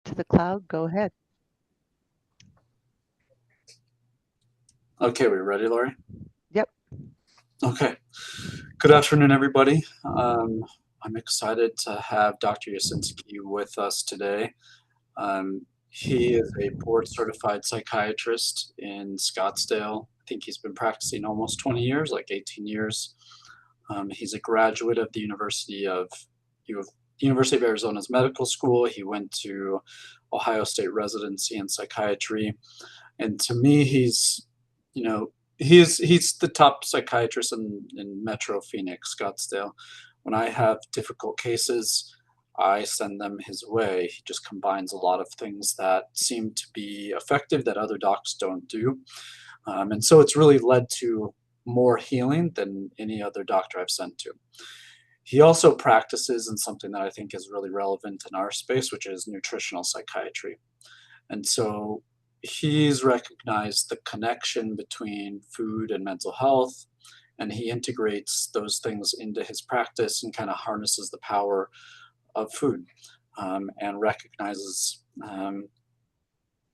to the cloud. Go ahead. Okay, we ready, Lori? Yep. Okay. Good afternoon, everybody. I'm excited to have Dr. Yasinski with us today. He is a board-certified psychiatrist in Scottsdale. I think he's been practicing almost 20 years, like 18 years. He's a graduate of the University of Arizona's medical school. He went to Ohio State residency in psychiatry. And to me, he's the top psychiatrist in Metro Phoenix, Scottsdale. When I have difficult cases, I send them his way. He just combines a lot of things that seem to be effective that other docs don't do. And so it's really led to more healing than any other doctor I've sent to. He also practices in something that I think is really relevant in our space, which is nutritional psychiatry. And so he's recognized the connection between food and mental health, and he integrates those things into his practice and kind of harnesses the power of food, and recognizes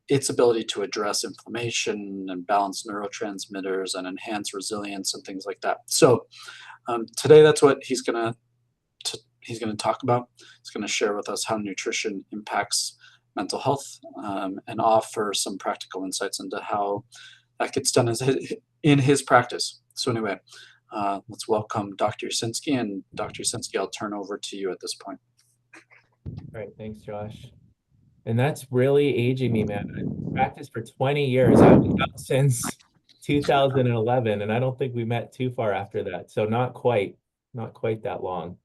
its ability to address inflammation and balance neurotransmitters and enhance resilience and things like that. So today, that's what he's gonna talk about. He's gonna share with us how nutrition impacts mental health, and offer some practical insights into how that gets done in his practice. So anyway, let's welcome Dr. Yasinski, and Dr. Yasinski, I'll turn over to you at this point. All right, thanks, Josh. And that's really aging me, man. I've practiced for 20 years. I've been out since 2011, and I don't think we met too far after that. So not quite that long.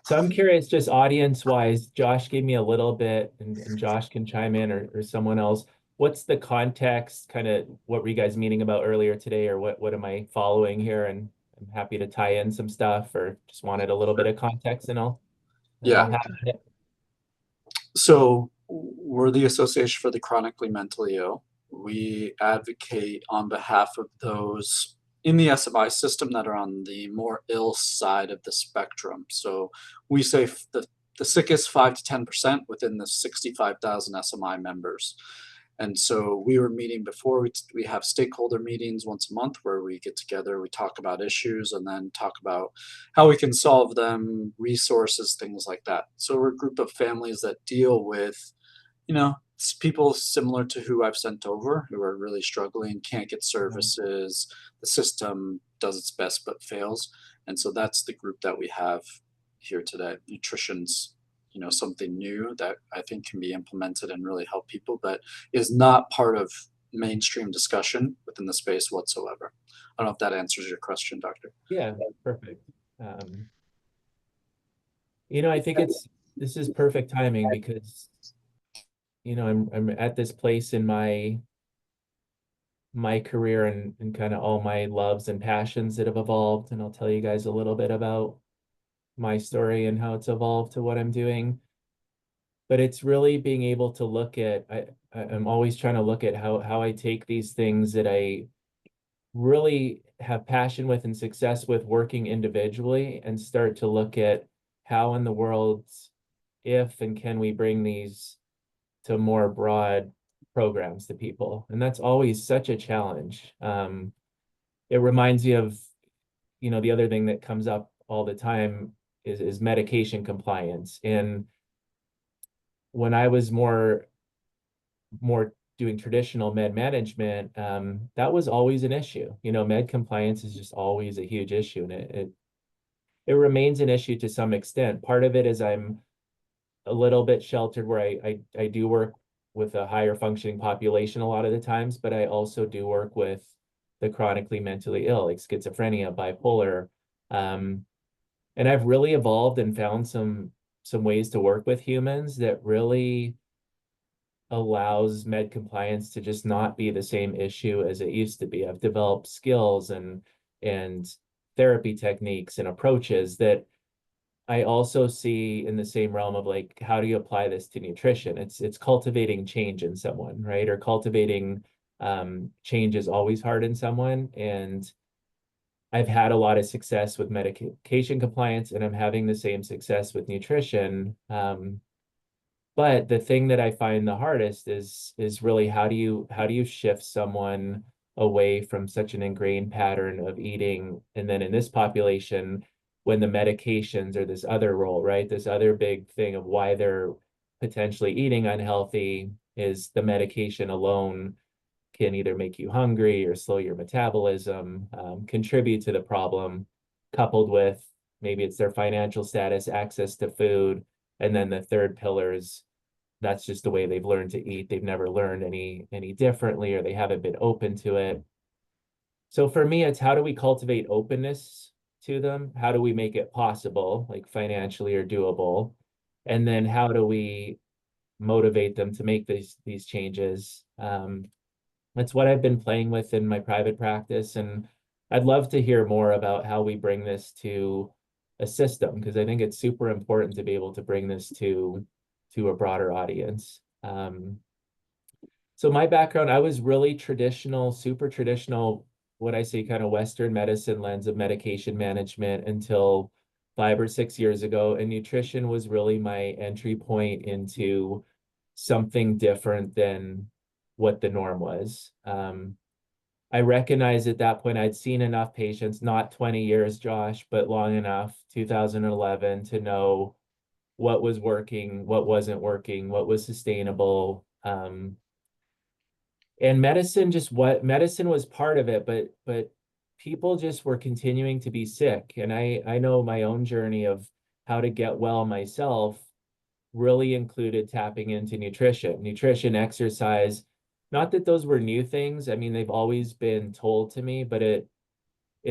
So I'm curious, just audience-wise, Josh gave me a little bit, and Josh can chime in, or someone else. What's the context, kind of what were you guys meeting about earlier today, or what am I following here? And I'm happy to tie in some stuff, or just wanted a little bit of context, and I'll have it. So we're the Association for the Chronically Mentally Ill. We advocate on behalf of those in the SMI system that are on the more ill side of the spectrum. So we say the sickest 5 to 10% within the 65,000 SMI members. And so we were meeting before. We have stakeholder meetings once a month where we get together, we talk about issues, and then talk about how we can solve them, resources, things like that. So we're a group of families that deal with, people similar to who I've sent over, who are really struggling, can't get services, the system does its best but fails. And so that's the group that we have here today. Nutrition's something new that I think can be implemented and really help people, but is not part of mainstream discussion within the space whatsoever. I don't know if that answers your question, Doctor. Yeah, perfect. I think this is perfect timing because, I'm at this place in my career and kind of all my loves and passions that have evolved, and I'll tell you guys a little bit about my story and how it's evolved to what I'm doing. But it's really being able to look at, I'm always trying to look at how I take these things that I really have passion with and success with working individually, and start to look at how in the world, if and can we bring these to more broad programs to people. And that's always such a challenge. It reminds me of, the other thing that comes up all the time is medication compliance. And when I was more doing traditional med management, that was always an issue. Med compliance is just always a huge issue, and it remains an issue to some extent. Part of it is I'm a little bit sheltered where I do work with a higher functioning population a lot of the times, but I also do work with the chronically mentally ill, like schizophrenia, bipolar. And I've really evolved and found some ways to work with humans that really allows med compliance to just not be the same issue as it used to be. I've developed skills and therapy techniques and approaches that I also see in the same realm of, like, how do you apply this to nutrition? It's cultivating change in someone, right? Or cultivating change is always hard in someone. And I've had a lot of success with medication compliance, and I'm having the same success with nutrition. But the thing that I find the hardest is really how do you shift someone away from such an ingrained pattern of eating? And then in this population, when the medications are this other role, right? This other big thing of why they're potentially eating unhealthy is the medication alone can either make you hungry or slow your metabolism, contribute to the problem, coupled with maybe it's their financial status, access to food, and then the third pillar is that's just the way they've learned to eat. They've never learned any differently, or they haven't been open to it. So for me, it's how do we cultivate openness to them? How do we make it possible, like financially or doable? And then how do we motivate them to make these changes? That's what I've been playing with in my private practice, and I'd love to hear more about how we bring this to a system because I think it's super important to be able to bring this to a broader audience. So my background, I was really traditional, super traditional, what I say kind of Western medicine lens of medication management until 5 or 6 years ago. And nutrition was really my entry point into something different than what the norm was. I recognized at that point I'd seen enough patients, not 20 years, Josh, but long enough, 2011, to know what was working, what wasn't working, what was sustainable. And medicine just what medicine was part of it, but people just were continuing to be sick. And I know my own journey of how to get well myself really included tapping into nutrition, exercise. Not that those were new things. I mean, they've always been told to me, but it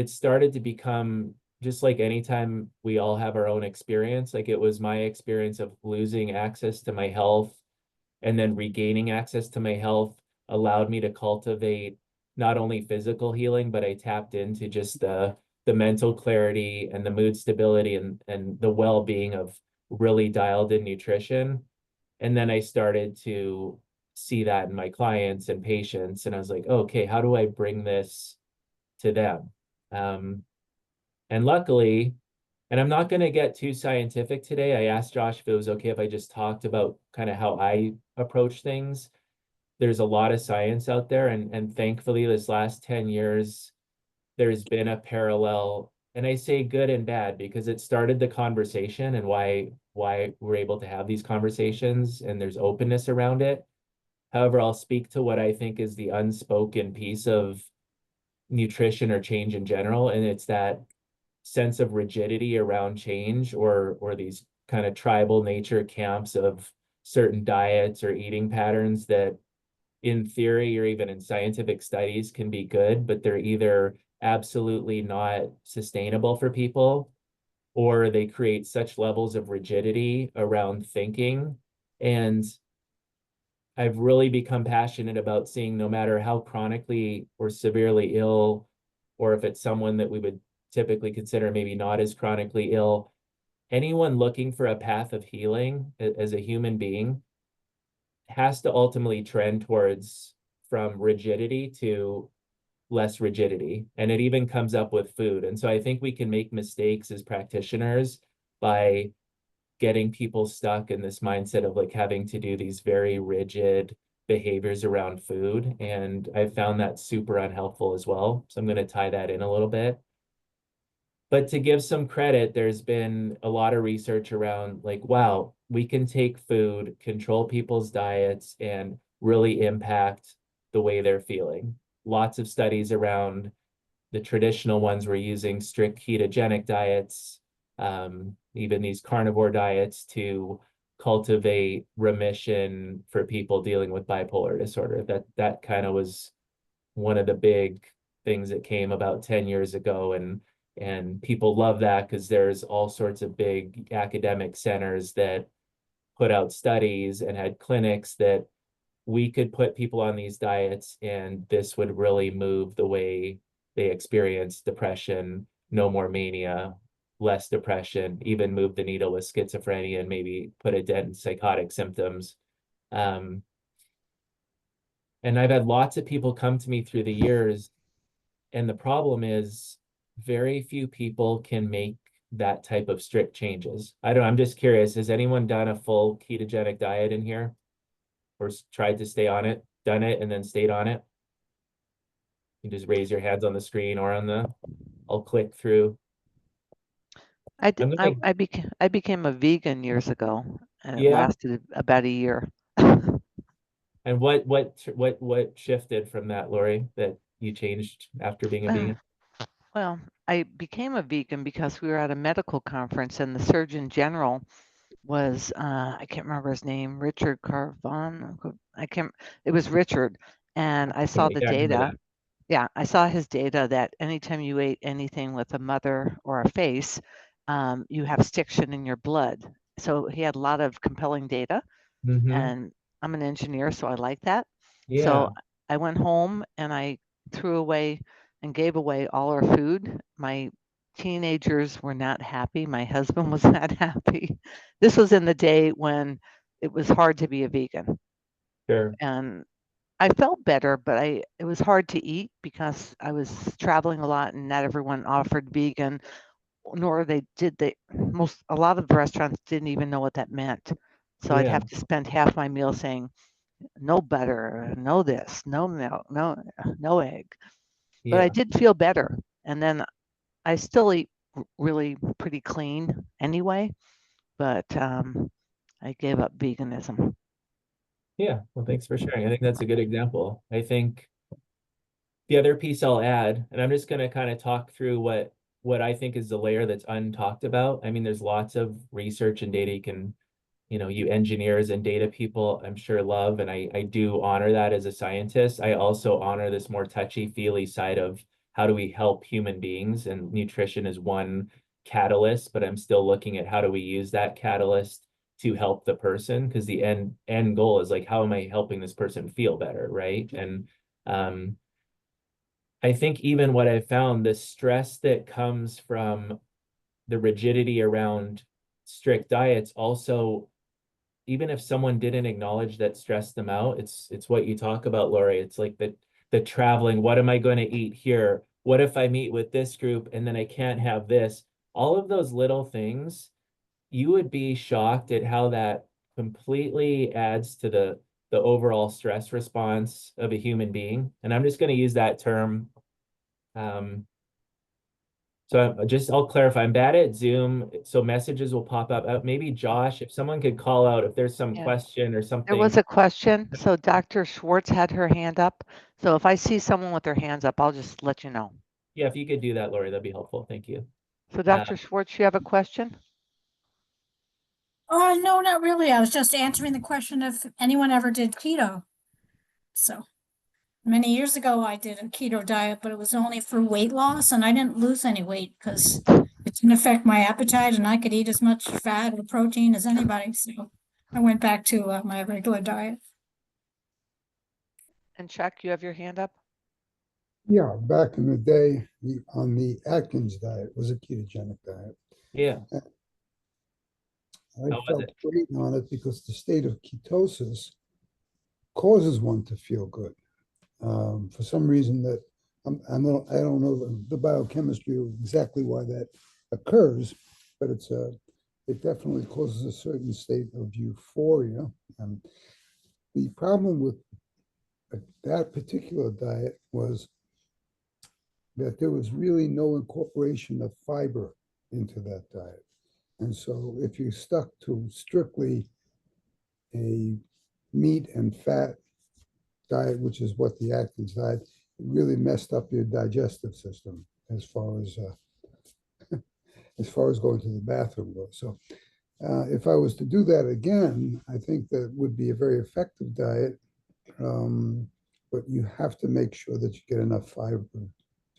started to become just like anytime we all have our own experience. Like it was my experience of losing access to my health and then regaining access to my health allowed me to cultivate not only physical healing, but I tapped into just the mental clarity and the mood stability and the well-being of really dialed in nutrition. And then I started to see that in my clients and patients. And I was like, oh, okay, how do I bring this to them? Um, and luckily, and I'm not going to get too scientific today. I asked Josh if it was okay if I just talked about kind of how I approach things. There's a lot of science out there, and thankfully, this last 10 years, there's been a parallel, and I say good and bad because it started the conversation and why we're able to have these conversations and there's openness around it. However, I'll speak to what I think is the unspoken piece of nutrition or change in general, and it's that sense of rigidity around change or these kind of tribal nature camps of certain diets or eating patterns that in theory or even in scientific studies can be good, but they're either absolutely not sustainable for people or they create such levels of rigidity around thinking. And I've really become passionate about seeing no matter how chronically or severely ill, or if it's someone that we would typically consider maybe not as chronically ill, anyone looking for a path of healing as a human being has to ultimately trend towards from rigidity to less rigidity. And it even comes up with food. And so I think we can make mistakes as practitioners by getting people stuck in this mindset of like having to do these very rigid behaviors around food. And I found that super unhelpful as well. So I'm going to tie that in a little bit. But to give some credit, there's been a lot of research around like, wow, we can take food, control people's diets, and really impact the way they're feeling. Lots of studies around the traditional ones were using strict ketogenic diets, even these carnivore diets to cultivate remission for people dealing with bipolar disorder. That kind of was one of the big things that came about 10 years ago and people love that because there's all sorts of big academic centers that put out studies and had clinics that we could put people on these diets and this would really move the way they experience depression, no more mania, less depression, even move the needle with schizophrenia and maybe put a dent in psychotic symptoms. Um, and I've had lots of people come to me through the years, and the problem is very few people can make that type of strict changes. I'm just curious, has anyone done a full ketogenic diet in here or tried to stay on it, done it and then stayed on it? You just raise your hands on the screen or I'll click through. I'm gonna, I became a vegan years ago, and it yeah. lasted about a year. And what shifted from that, Lori, that you changed after being a vegan? Well, I became a vegan because we were at a medical conference and the Surgeon General was I can't remember his name, Richard Carvon. It was Richard, and I saw the Yeah, I remember data. that. Yeah, I saw his data that anytime you ate anything with a mother or a face, you have stiction in your blood. So he had a lot of compelling data, Mm-hmm. and I'm an engineer, so I like that. Yeah, So I went home and I threw away and gave away all our food. My teenagers were not happy. My husband was not happy. This was in the day when it was hard to be a vegan. sure. And I felt better, but it was hard to eat because I was traveling a lot and not everyone offered vegan, nor a lot of the restaurants didn't even know what that meant. So I'd Yeah, have to spend half my meal saying, no butter, no this, no milk, no egg. But I yeah, did feel better. And then I still eat really pretty clean anyway, but I gave up veganism. yeah. Well, thanks for sharing. I think that's a good example. I think the other piece I'll add, and I'm just going to kind of talk through what I think is the layer that's untalked about. I mean, there's lots of research and data you engineers and data people, I'm sure love, and I do honor that as a scientist. I also honor this more touchy-feely side of how do we help human beings, and nutrition is one catalyst, but I'm still looking at how do we use that catalyst to help the person, because the end goal is like, how am I helping this person feel better, right? And um, I think even what I found, the stress that comes from the rigidity around strict diets also, even if someone didn't acknowledge that stressed them out, it's what you talk about, Lori. It's like the traveling, what am I going to eat here? What if I meet with this group and then I can't have this? All of those little things, you would be shocked at how that completely adds to the overall stress response of a human being. And I'm just going to use that term. Um, I'll clarify, I'm bad at Zoom, so messages will pop up. Maybe Josh, if someone could call out if there's some Yeah. question or There was something. a question. So Dr. Schwartz had her hand up. So if I see someone with their hands up, I'll just let you know. Yeah, if you could do that, Lori, that'd be helpful. Thank you. So Dr. Schwartz, you have a question? Oh, no, not really. I was just answering the question if anyone ever did keto. So many years ago, I did a keto diet, but it was only for weight loss, and I didn't lose any weight because it didn't affect my appetite, and I could eat as much fat or protein as anybody. So I went back to my regular diet. And Chuck, you have your hand up? Yeah, back in the day, on the Atkins diet was a ketogenic diet. Yeah. I How was felt it? great on it because the state of ketosis causes one to feel good. For some reason that I don't know the biochemistry of exactly why that occurs, but it definitely causes a certain state of euphoria. And the problem with that particular diet was that there was really no incorporation of fiber into that diet. And so if you stuck to strictly a meat and fat diet, which is what the Atkins diet, it really messed up your digestive system as far as going to the bathroom goes. So if I was to do that again, I think that would be a very effective diet. But you have to make sure that you get enough fiber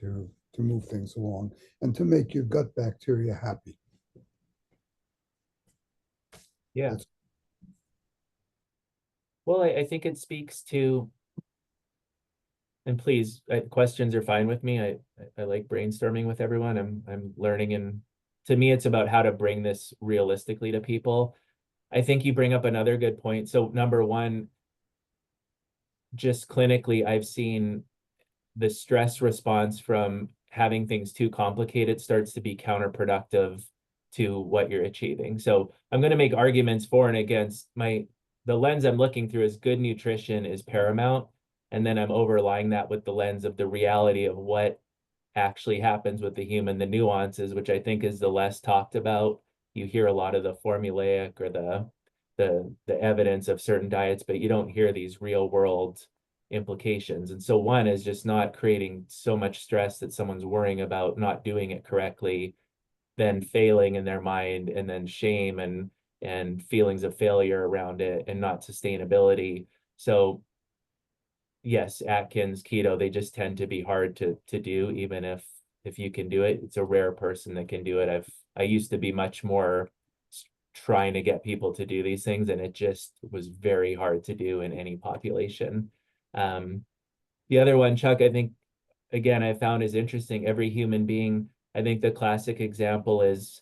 to move things along and to make your gut bacteria happy. Yeah. That's Well, I think it speaks to, and please, questions are fine with me. I like brainstorming with everyone. I'm learning, and to me, it's about how to bring this realistically to people. I think you bring up another good point. So number one, just clinically, I've seen the stress response from having things too complicated starts to be counterproductive to what you're achieving. So I'm going to make arguments for and against. The lens I'm looking through is good nutrition is paramount. And then I'm overlying that with the lens of the reality of what actually happens with the human, the nuances, which I think is the less talked about. You hear a lot of the formulaic or the evidence of certain diets, but you don't hear these real world implications. And so one is just not creating so much stress that someone's worrying about not doing it correctly, then failing in their mind, and then shame and feelings of failure around it, and not sustainability. So yes, Atkins, keto, they just tend to be hard to do, even if you can do it. It's a rare person that can do it. I used to be much more trying to get people to do these things, and it just was very hard to do in any population. The other one, Chuck, I think, again, I found is interesting. Every human being, I think the classic example is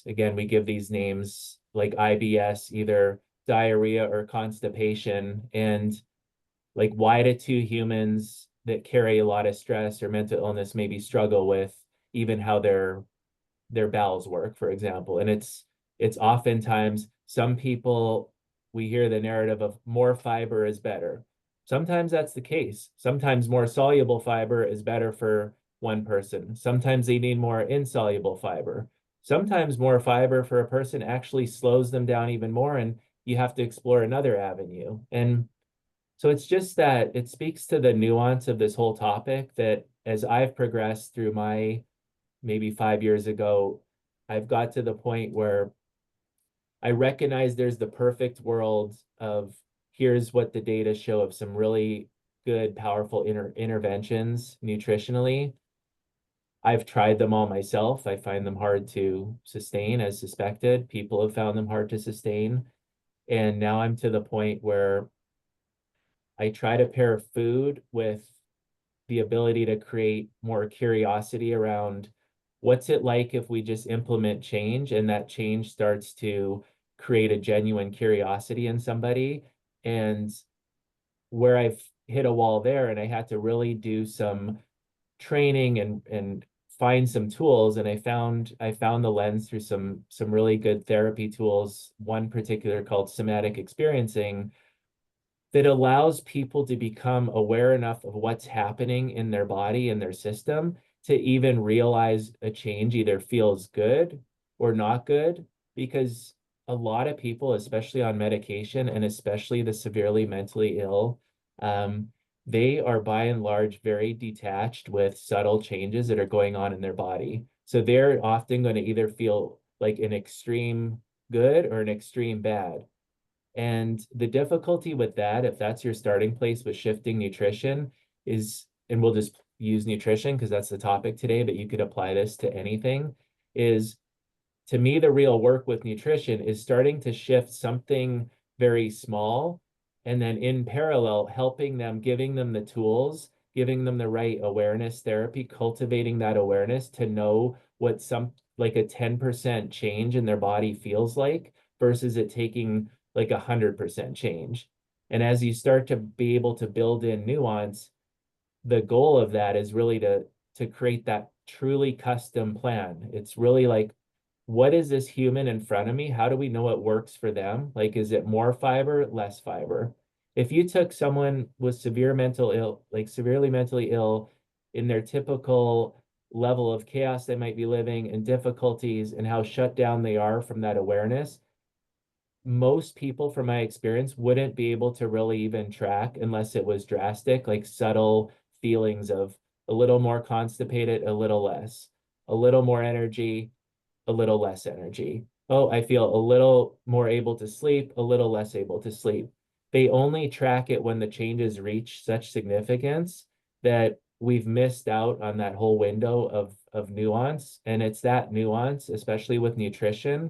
again, we give these names like IBS, either diarrhea or constipation. And like, why do two humans that carry a lot of stress or mental illness maybe struggle with even how their bowels work, for example? And it's oftentimes some people, we hear the narrative of more fiber is better. Sometimes that's the case. Sometimes more soluble fiber is better for one person. Sometimes they need more insoluble fiber. Sometimes more fiber for a person actually slows them down even more, and you have to explore another avenue. And so it's just that it speaks to the nuance of this whole topic, that as I've progressed through my, maybe 5 years ago, I've got to the point where I recognize there's the perfect world of, here's what the data show of some really good, powerful interventions nutritionally. I've tried them all myself. I find them hard to sustain, as suspected. People have found them hard to sustain. And now I'm to the point where I try to pair food with the ability to create more curiosity around what's it like if we just implement change, and that change starts to create a genuine curiosity in somebody. And where I've hit a wall there, and I had to really do some training and find some tools, and I found the lens through some really good therapy tools, one particular called somatic experiencing, that allows people to become aware enough of what's happening in their body and their system to even realize a change either feels good or not good. Because a lot of people, especially on medication, and especially the severely mentally ill, they are by and large very detached with subtle changes that are going on in their body. So they're often going to either feel like an extreme good or an extreme bad. And the difficulty with that, if that's your starting place with shifting nutrition, is, and we'll just use nutrition because that's the topic today, but you could apply this to anything, is, to me, the real work with nutrition is starting to shift something very small, and then in parallel, helping them, giving them the tools, giving them the right awareness therapy, cultivating that awareness to know what like a 10% change in their body feels like, versus it taking like 100% change. And as you start to be able to build in nuance, the goal of that is really to create that truly custom plan. It's really like, what is this human in front of me? How do we know what works for them? Like, is it more fiber, less fiber? If you took someone with severe mental ill, like severely mentally ill, in their typical level of chaos they might be living and difficulties and how shut down they are from that awareness, most people, from my experience, wouldn't be able to really even track unless it was drastic, like subtle feelings of a little more constipated, a little less, a little more energy, a little less energy. Oh, I feel a little more able to sleep, a little less able to sleep. They only track it when the changes reach such significance that we've missed out on that whole window of nuance. And it's that nuance, especially with nutrition,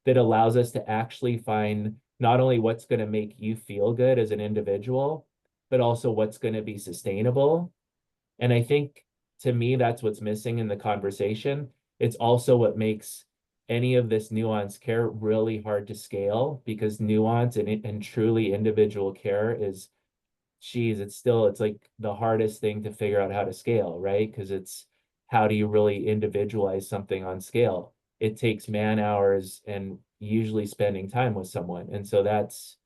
that allows us to actually find not only what's going to make you feel good as an individual, but also what's going to be sustainable. And I think, to me, that's what's missing in the conversation. It's also what makes any of this nuanced care really hard to scale, because nuance and truly individual care is, geez, it's like the hardest thing to figure out how to scale, right? Because it's, how do you really individualize something on scale? it takes man hours and usually spending time with someone. And so that's,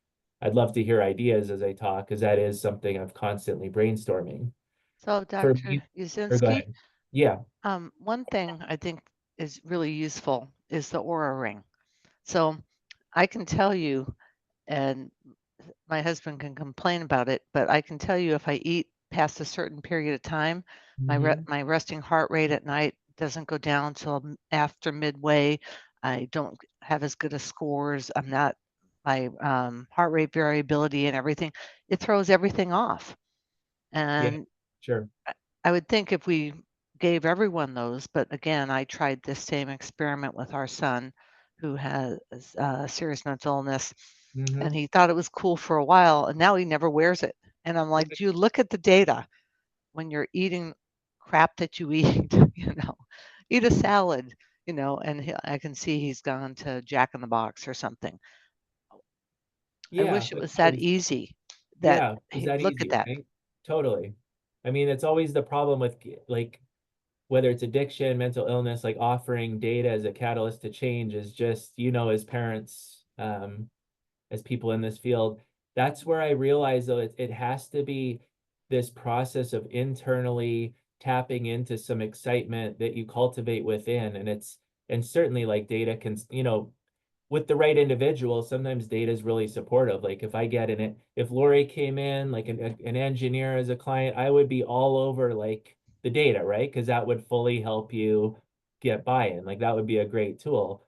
I'd love to hear ideas as I talk, because that is something I'm constantly brainstorming. So, For Dr. me, or go Yasinski, ahead. Yeah. one thing I think is really useful is the aura ring. So I can tell you, and my husband can complain about it, but I can tell you if I eat past a certain period of time, Mhm. my resting heart rate at night doesn't go down till after midway. I don't have as good a scores. I'm not my heart rate variability and everything. It throws everything off. Yeah, And sure. I would think if we gave everyone those, but again, I tried this same experiment with our son who has serious mental illness, and Mm-hmm. he thought it was cool for a while, and now he never wears it. And I'm like, do you look at the data when you're eating crap that you eat? Eat a salad, and I can see he's gone to Jack in the Box or something. I Yeah, wish it was that easy that yeah, is he that look at easy, that. right? Totally. I mean, it's always the problem with like whether it's addiction, mental illness, like offering data as a catalyst to change is just, as parents, as people in this field, that's where I realize though it has to be this process of internally tapping into some excitement that you cultivate within. And certainly like data can, with the right individual, sometimes data is really supportive. Like if I get in it, if Lori came in like an engineer as a client, I would be all over like the data, right? Because that would fully help you get buy-in. Like that would be a great tool.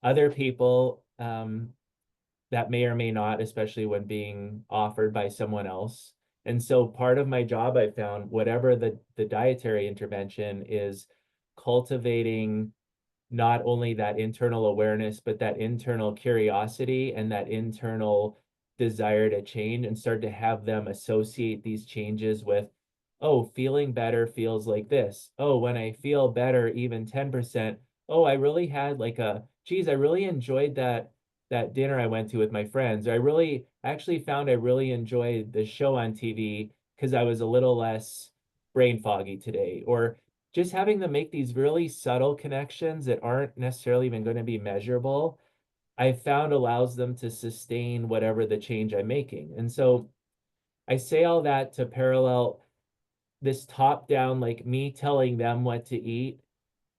Other people, that may or may not, especially when being offered by someone else. And so part of my job, I found, whatever the dietary intervention is, cultivating not only that internal awareness, but that internal curiosity and that internal desire to change, and start to have them associate these changes with, oh, feeling better feels like this. Oh, when I feel better, even 10%, oh, I really had like geez, I really enjoyed that dinner I went to with my friends. Or I actually found I really enjoyed the show on TV because I was a little less brain foggy today. Or just having them make these really subtle connections that aren't necessarily even going to be measurable, I found allows them to sustain whatever the change I'm making. And so I say all that to parallel this top down, like me telling them what to eat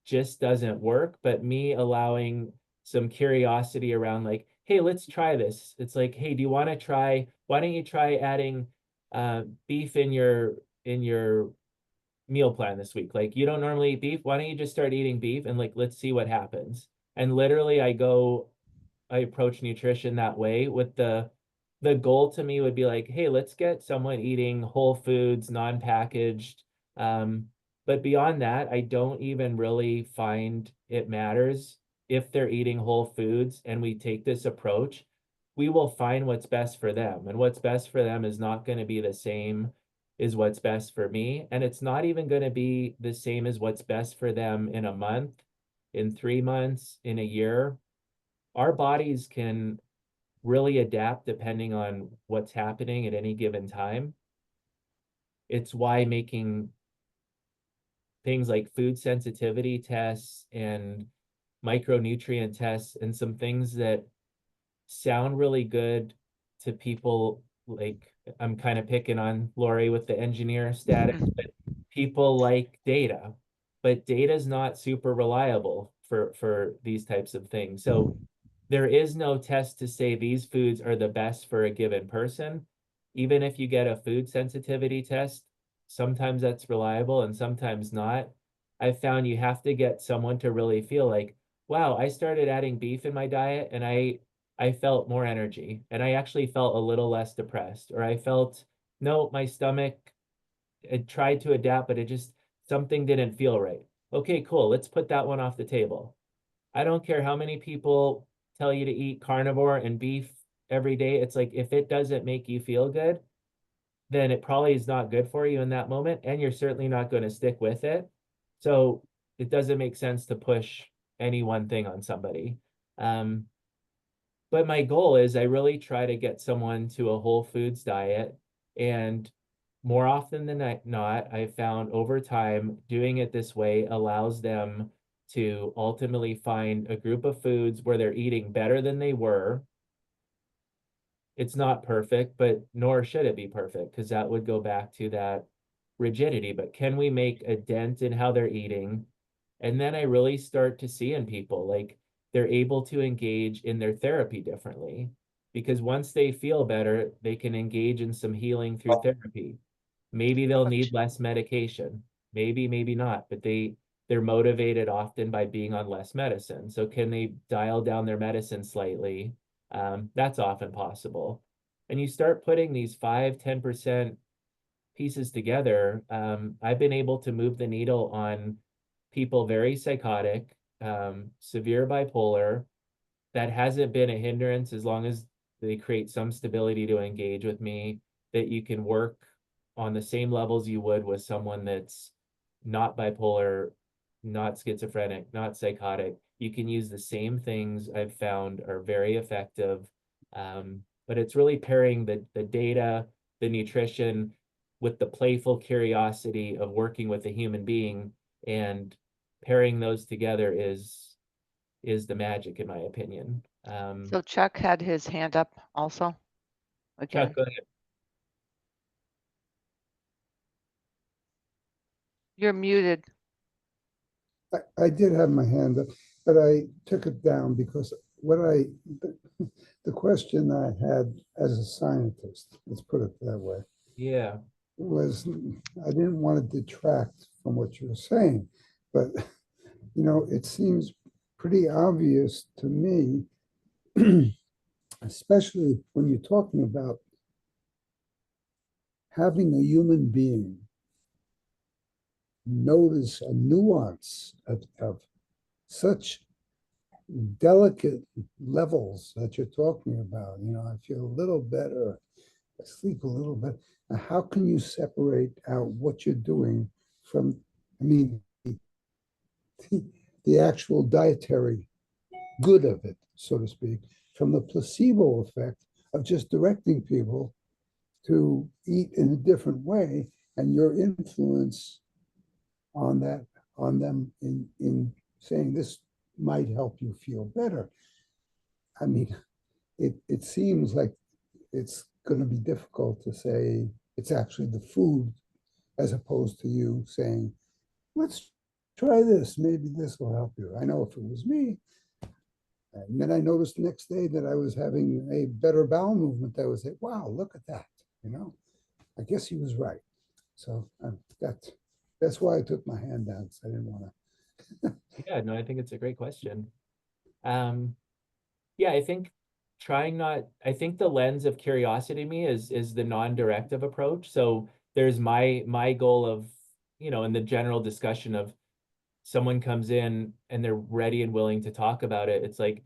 just doesn't work, but me allowing some curiosity around like, hey, let's try this. It's like, hey, do you want to try, why don't you try adding beef in your meal plan this week? Like you don't normally eat beef. Why don't you just start eating beef and like let's see what happens? And literally I approach nutrition that way with the goal to me would be like, hey, let's get someone eating whole foods, non-packaged. Um, but beyond that, I don't even really find it matters if they're eating whole foods and we take this approach. We will find what's best for them. And what's best for them is not going to be the same as what's best for me. And it's not even going to be the same as what's best for them in a month, in 3 months, in a year. Our bodies can really adapt depending on what's happening at any given time. It's why making things like food sensitivity tests and micronutrient tests and some things that sound really good to people, like I'm kind of picking on Lori with the engineer status, but people like data, but data is not super reliable for these types of things. So there is no test to say these foods are the best for a given person. Even if you get a food sensitivity test, sometimes that's reliable and sometimes not. I found you have to get someone to really feel like, wow, I started adding beef in my diet and I felt more energy and I actually felt a little less depressed, or I felt, no, my stomach, it tried to adapt, but it just, something didn't feel right. Okay, cool. Let's put that one off the table. I don't care how many people tell you to eat carnivore and beef every day. It's like, if it doesn't make you feel good, then it probably is not good for you in that moment. And you're certainly not going to stick with it. So it doesn't make sense to push any one thing on somebody. Um, but my goal is I really try to get someone to a whole foods diet. And more often than not, I found over time doing it this way allows them to ultimately find a group of foods where they're eating better than they were. It's not perfect, but nor should it be perfect, because that would go back to that rigidity. But can we make a dent in how they're eating? And then I really start to see in people, like, they're able to engage in their therapy differently, because once they feel better, they can engage in some healing through therapy. Maybe they'll need less medication, maybe not, but they're motivated often by being on less medicine. So can they dial down their medicine slightly? That's often possible. And you start putting these 5-10% pieces together. I've been able to move the needle on people very psychotic, severe bipolar. That hasn't been a hindrance, as long as they create some stability to engage with me, that you can work on the same levels you would with someone that's not bipolar, not schizophrenic, not psychotic. You can use the same things I've found are very effective. But it's really pairing the data, the nutrition, with the playful curiosity of working with a human being, and pairing those together is the magic, in my opinion. So Chuck had his hand up also. Again, Chuck, go ahead. you're muted. I did have my hand up, but I took it down because the question I had as a scientist, let's put it that way, Yeah. was I didn't want to detract from what you were saying, but it seems pretty obvious to me, especially when you're talking about having a human being notice a nuance of such delicate levels that you're talking about. I feel a little better, I sleep a little bit. Now, how can you separate out what you're doing from, the actual dietary good of it, so to speak, from the placebo effect of just directing people to eat in a different way, and your influence on them in saying this might help you feel better. I mean, it seems like it's going to be difficult to say it's actually the food, as opposed to you saying, let's try this, maybe this will help you. I know if it was me, and then I noticed the next day that I was having a better bowel movement, I would say, wow, look at that. I guess he was right. So that's why I took my hand down, because I didn't want to. Yeah, no, I think it's a great question. Yeah, I think I think the lens of curiosity to me is the non-directive approach. So there's my goal of, in the general discussion of someone comes in and they're ready and willing to talk about it. It's like,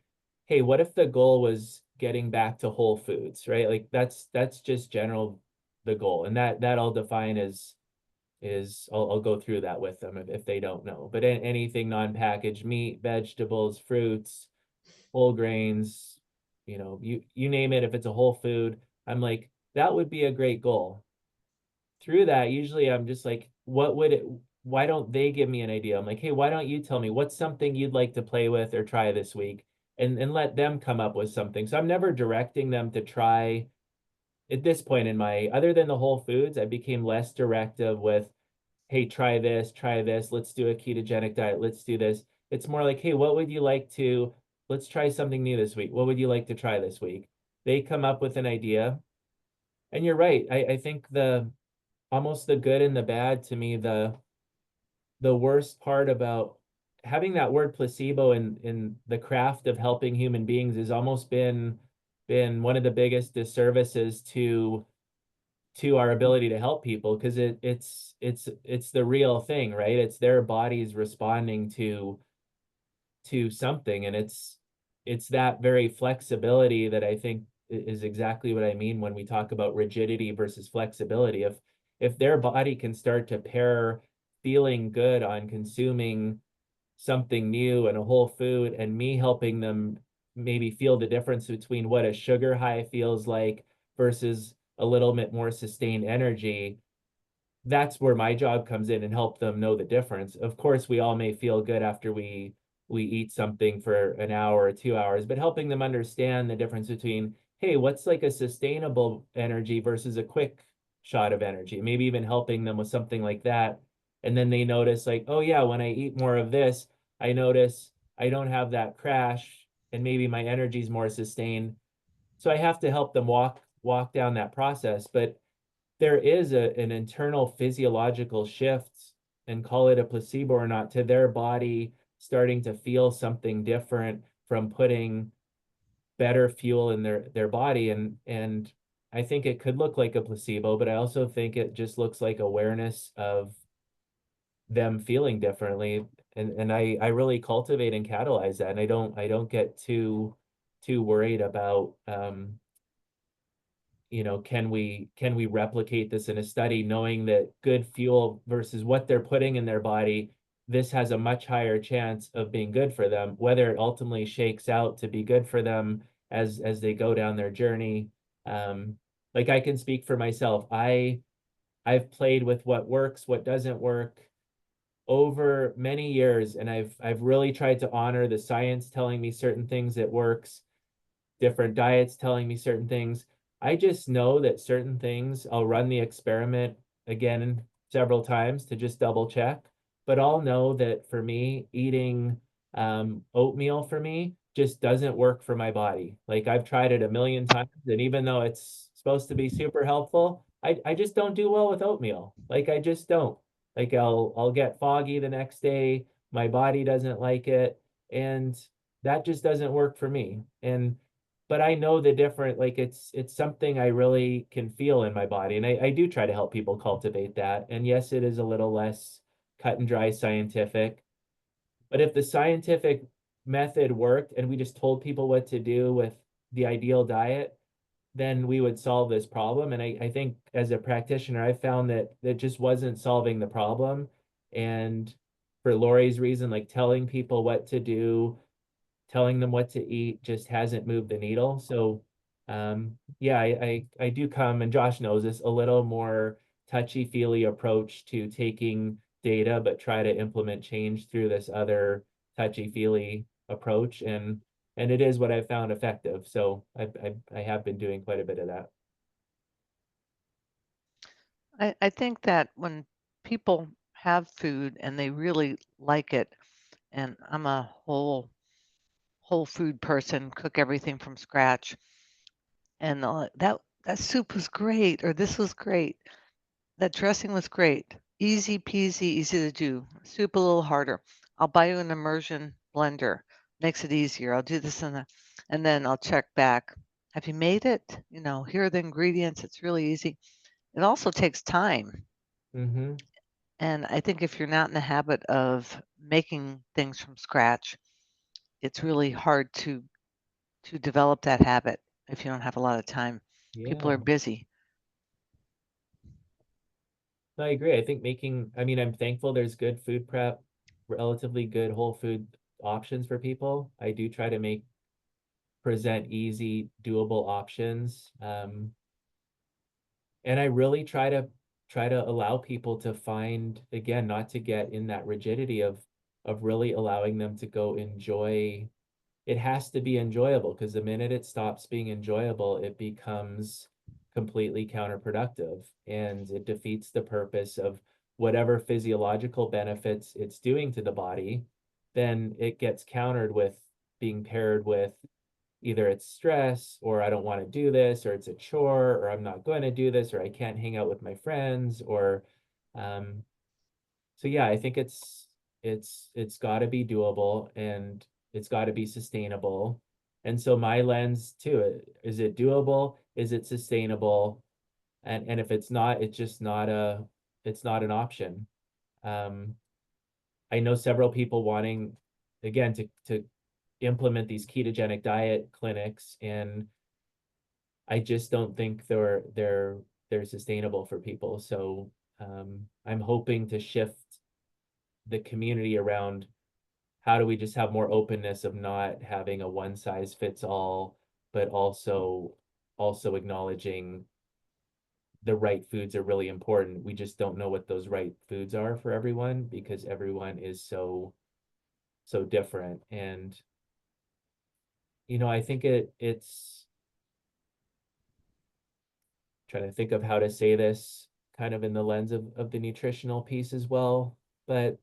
hey, what if the goal was getting back to whole foods, right? Like that's just general the goal. And that I'll define as I'll go through that with them if they don't know. But anything non-packaged meat, vegetables, fruits, whole grains, you name it, if it's a whole food, I'm like, that would be a great goal. Through that, usually I'm just like, why don't they give me an idea? I'm like, hey, why don't you tell me what's something you'd like to play with or try this week? And let them come up with something. So I'm never directing them to try. At this point in other than the whole foods, I became less directive with, hey, try this, let's do a ketogenic diet, let's do this. It's more like, hey, let's try something new this week. What would you like to try this week? They come up with an idea. And you're right. I think almost the good and the bad, to me, the worst part about having that word placebo in the craft of helping human beings has almost been one of the biggest disservices to our ability to help people, because it's the real thing, right? It's their bodies responding to something, and it's that very flexibility that I think is exactly what I mean when we talk about rigidity versus flexibility. If their body can start to pair feeling good on consuming something new and a whole food, and me helping them maybe feel the difference between what a sugar high feels like versus a little bit more sustained energy, that's where my job comes in and help them know the difference. Of course, we all may feel good after we eat something for an hour or 2 hours, but helping them understand the difference between, hey, what's like a sustainable energy versus a quick shot of energy, maybe even helping them with something like that. And then they notice like, oh yeah, when I eat more of this, I notice I don't have that crash and maybe my energy is more sustained. So I have to help them walk down that process. But there is an internal physiological shift, and call it a placebo or not, to their body starting to feel something different from putting better fuel in their body. And I think it could look like a placebo, but I also think it just looks like awareness of them feeling differently. And I really cultivate and catalyze that. And I don't get too worried about can we replicate this in a study, knowing that good fuel versus what they're putting in their body, this has a much higher chance of being good for them, whether it ultimately shakes out to be good for them as they go down their journey. Like I can speak for myself. I've played with what works, what doesn't work over many years, and I've really tried to honor the science telling me certain things that works, different diets telling me certain things. I just know that certain things, I'll run the experiment again several times to just double check. But I'll know that for me, eating oatmeal for me just doesn't work for my body. Like I've tried it a million times, and even though it's supposed to be super helpful, I just don't do well with oatmeal. Like I just don't. Like I'll get foggy the next day. My body doesn't like it, and that just doesn't work for me. And but I know the different, like it's something I really can feel in my body. And I do try to help people cultivate that. And yes, it is a little less cut and dry scientific. But if the scientific method worked and we just told people what to do with the ideal diet, then we would solve this problem. And I think as a practitioner, I found that that just wasn't solving the problem. And for Lori's reason, like telling people what to do, telling them what to eat just hasn't moved the needle. So yeah, I do come, and Josh knows this, a little more touchy-feely approach to taking data, but try to implement change through this other touchy-feely approach. And it is what I've found effective. So I have been doing quite a bit of that. I think that when people have food and they really like it, and I'm a whole food person, cook everything from scratch, and that soup was great, or this was great, that dressing was great, easy peasy, easy to do. Soup a little harder. I'll buy you an immersion blender, makes it easier. I'll do this and then I'll check back. Have you made it? Here are the ingredients. It's really easy. It also takes time. Mm-hmm. And I think if you're not in the habit of making things from scratch, it's really hard to develop that habit if you don't have a lot of time. People Yeah. are busy. I agree. I think I mean, I'm thankful there's good food prep, relatively good whole food options for people. I do try to present easy, doable options. And I really try to allow people to find, again, not to get in that rigidity of really allowing them to go enjoy. It has to be enjoyable, because the minute it stops being enjoyable, it becomes completely counterproductive, and it defeats the purpose of whatever physiological benefits it's doing to the body. Then it gets countered with being paired with either it's stress, or I don't want to do this, or it's a chore, or I'm not going to do this, or I can't hang out with my friends, or um, so yeah, I think it's got to be doable, and it's got to be sustainable. And so my lens too, is it doable? Is it sustainable? And if it's not, it's not an option. Um, I know several people wanting, again, to implement these ketogenic diet clinics, and I just don't think they're sustainable for people. So I'm hoping to shift the community around how do we just have more openness of not having a one size fits all, but also acknowledging the right foods are really important. We just don't know what those right foods are for everyone because everyone is so different. And I think it's trying to think of how to say this kind of in the lens of the nutritional piece as well. But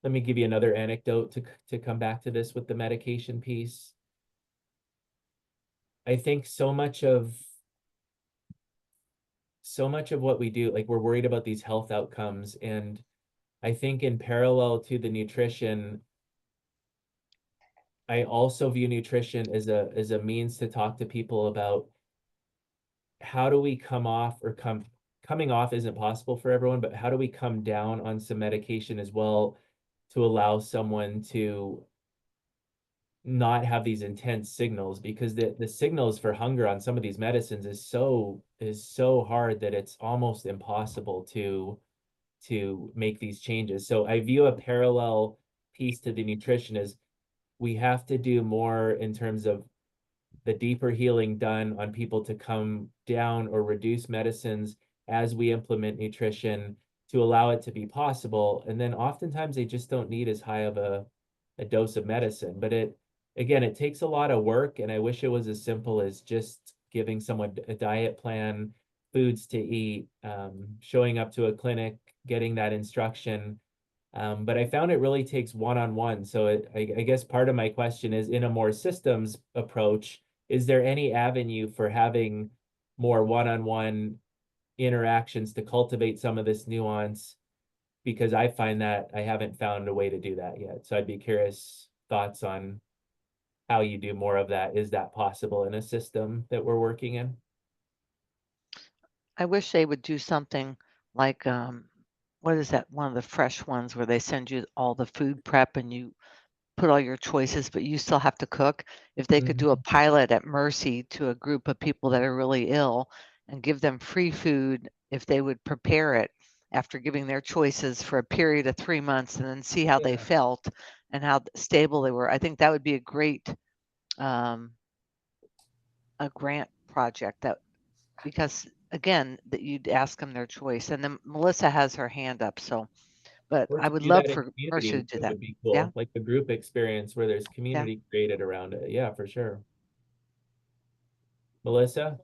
let me give you another anecdote to come back to this with the medication piece. I think so much of what we do, like we're worried about these health outcomes. And I think in parallel to the nutrition, I also view nutrition as a means to talk to people about how do we coming off isn't possible for everyone, but how do we come down on some medication as well to allow someone to not have these intense signals, because the signals for hunger on some of these medicines is so hard that it's almost impossible to make these changes. So I view a parallel piece to the nutrition as we have to do more in terms of the deeper healing done on people to come down or reduce medicines as we implement nutrition to allow it to be possible. And then oftentimes they just don't need as high of a dose of medicine. But it takes a lot of work. And I wish it was as simple as just giving someone a diet plan, foods to eat, showing up to a clinic, getting that instruction. But I found it really takes one-on-one. So I guess part of my question is, in a more systems approach, is there any avenue for having more one-on-one interactions to cultivate some of this nuance? Because I find that I haven't found a way to do that yet. So I'd be curious thoughts on how you do more of that. Is that possible in a system that we're working in? I wish they would do something like, what is that? One of the fresh ones where they send you all the food prep and you put all your choices, but you still have to cook. If they could do a pilot at Mercy to a group of people that are really ill and give them free food if they would prepare it after giving their choices for a period of 3 months and then see how they felt and how stable they were. I think that would be a great a grant project, that because again, that you'd ask them their choice. And then Melissa has her hand up, so but Or I to would do love that in for community Mercy to do that. would be cool. Yeah. Like the group experience where there's community created around it. Yeah, for sure. Melissa?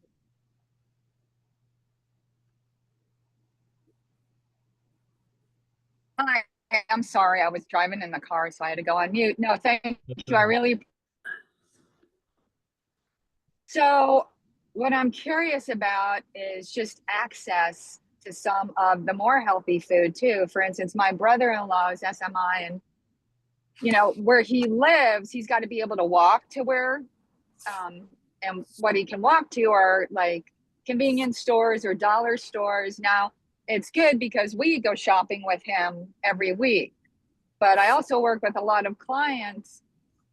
Hi, I'm sorry. I was driving in the car, so I had to go on mute. No, thank you. I really. So, what I'm curious about is just access to some of the more healthy food too. For instance, my brother-in-law is SMI, and where he lives, he's got to be able to walk to where, and what he can walk to are like convenience stores or dollar stores. Now, it's good because we go shopping with him every week. But I also work with a lot of clients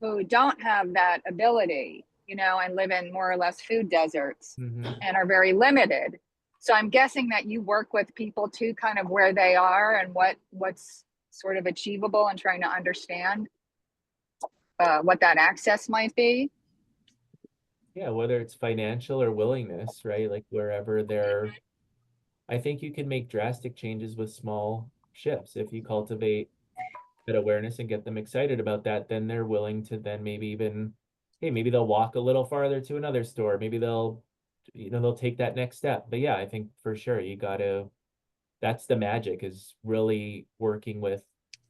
who don't have that ability, and live in more or less food deserts and are very limited. So I'm guessing that you work with people too, kind of where they are and what's sort of achievable, and trying to understand what that access might be. Yeah, whether it's financial or willingness, right? Like wherever I think you can make drastic changes with small shifts. If you cultivate that awareness and get them excited about that, then they're willing to then maybe even, hey, maybe they'll walk a little farther to another store. Maybe they'll take that next step. But yeah, I think for sure that's the magic, is really working with,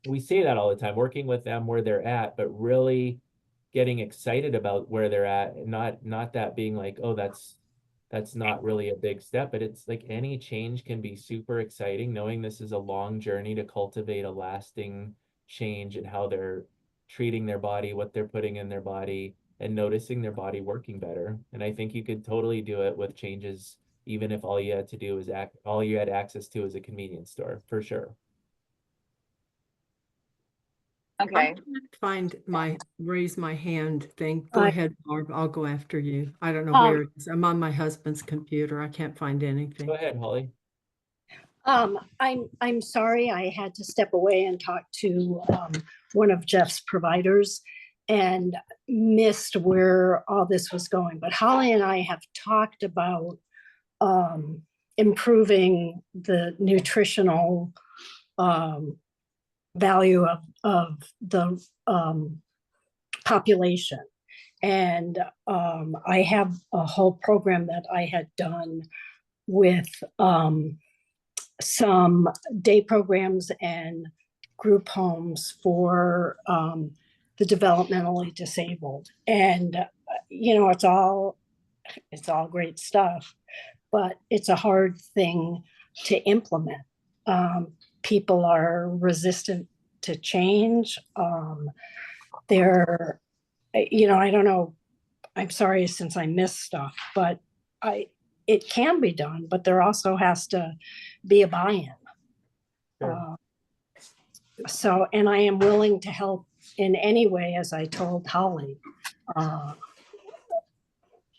we say that all the time, working with them where they're at, but really getting excited about where they're at, and not that being like, oh, that's not really a big step. But it's like any change can be super exciting, knowing this is a long journey to cultivate a lasting change in how they're treating their body, what they're putting in their body, and noticing their body working better. And I think you could totally do it with changes, even if all you had to do is all you had access to is a convenience store, for sure. Okay. I can't raise my hand thing. Go ahead, Barb. I'll go after you. I don't know where it is. I'm on my husband's computer. I can't find anything. Go ahead, Holly. I'm sorry, I had to step away and talk to one of Jeff's providers. and missed where all this was going. But Holly and I have talked about improving the nutritional value of the population. And I have a whole program that I had done with some day programs and group homes for the developmentally disabled. And, you know, it's all great stuff, but it's a hard thing to implement. People are resistant to change. They're, you know, I don't know, I'm sorry since I missed stuff, but it can be done, but there also has to be a buy-in. Sure. So, and I am willing to help in any way, as I told Holly,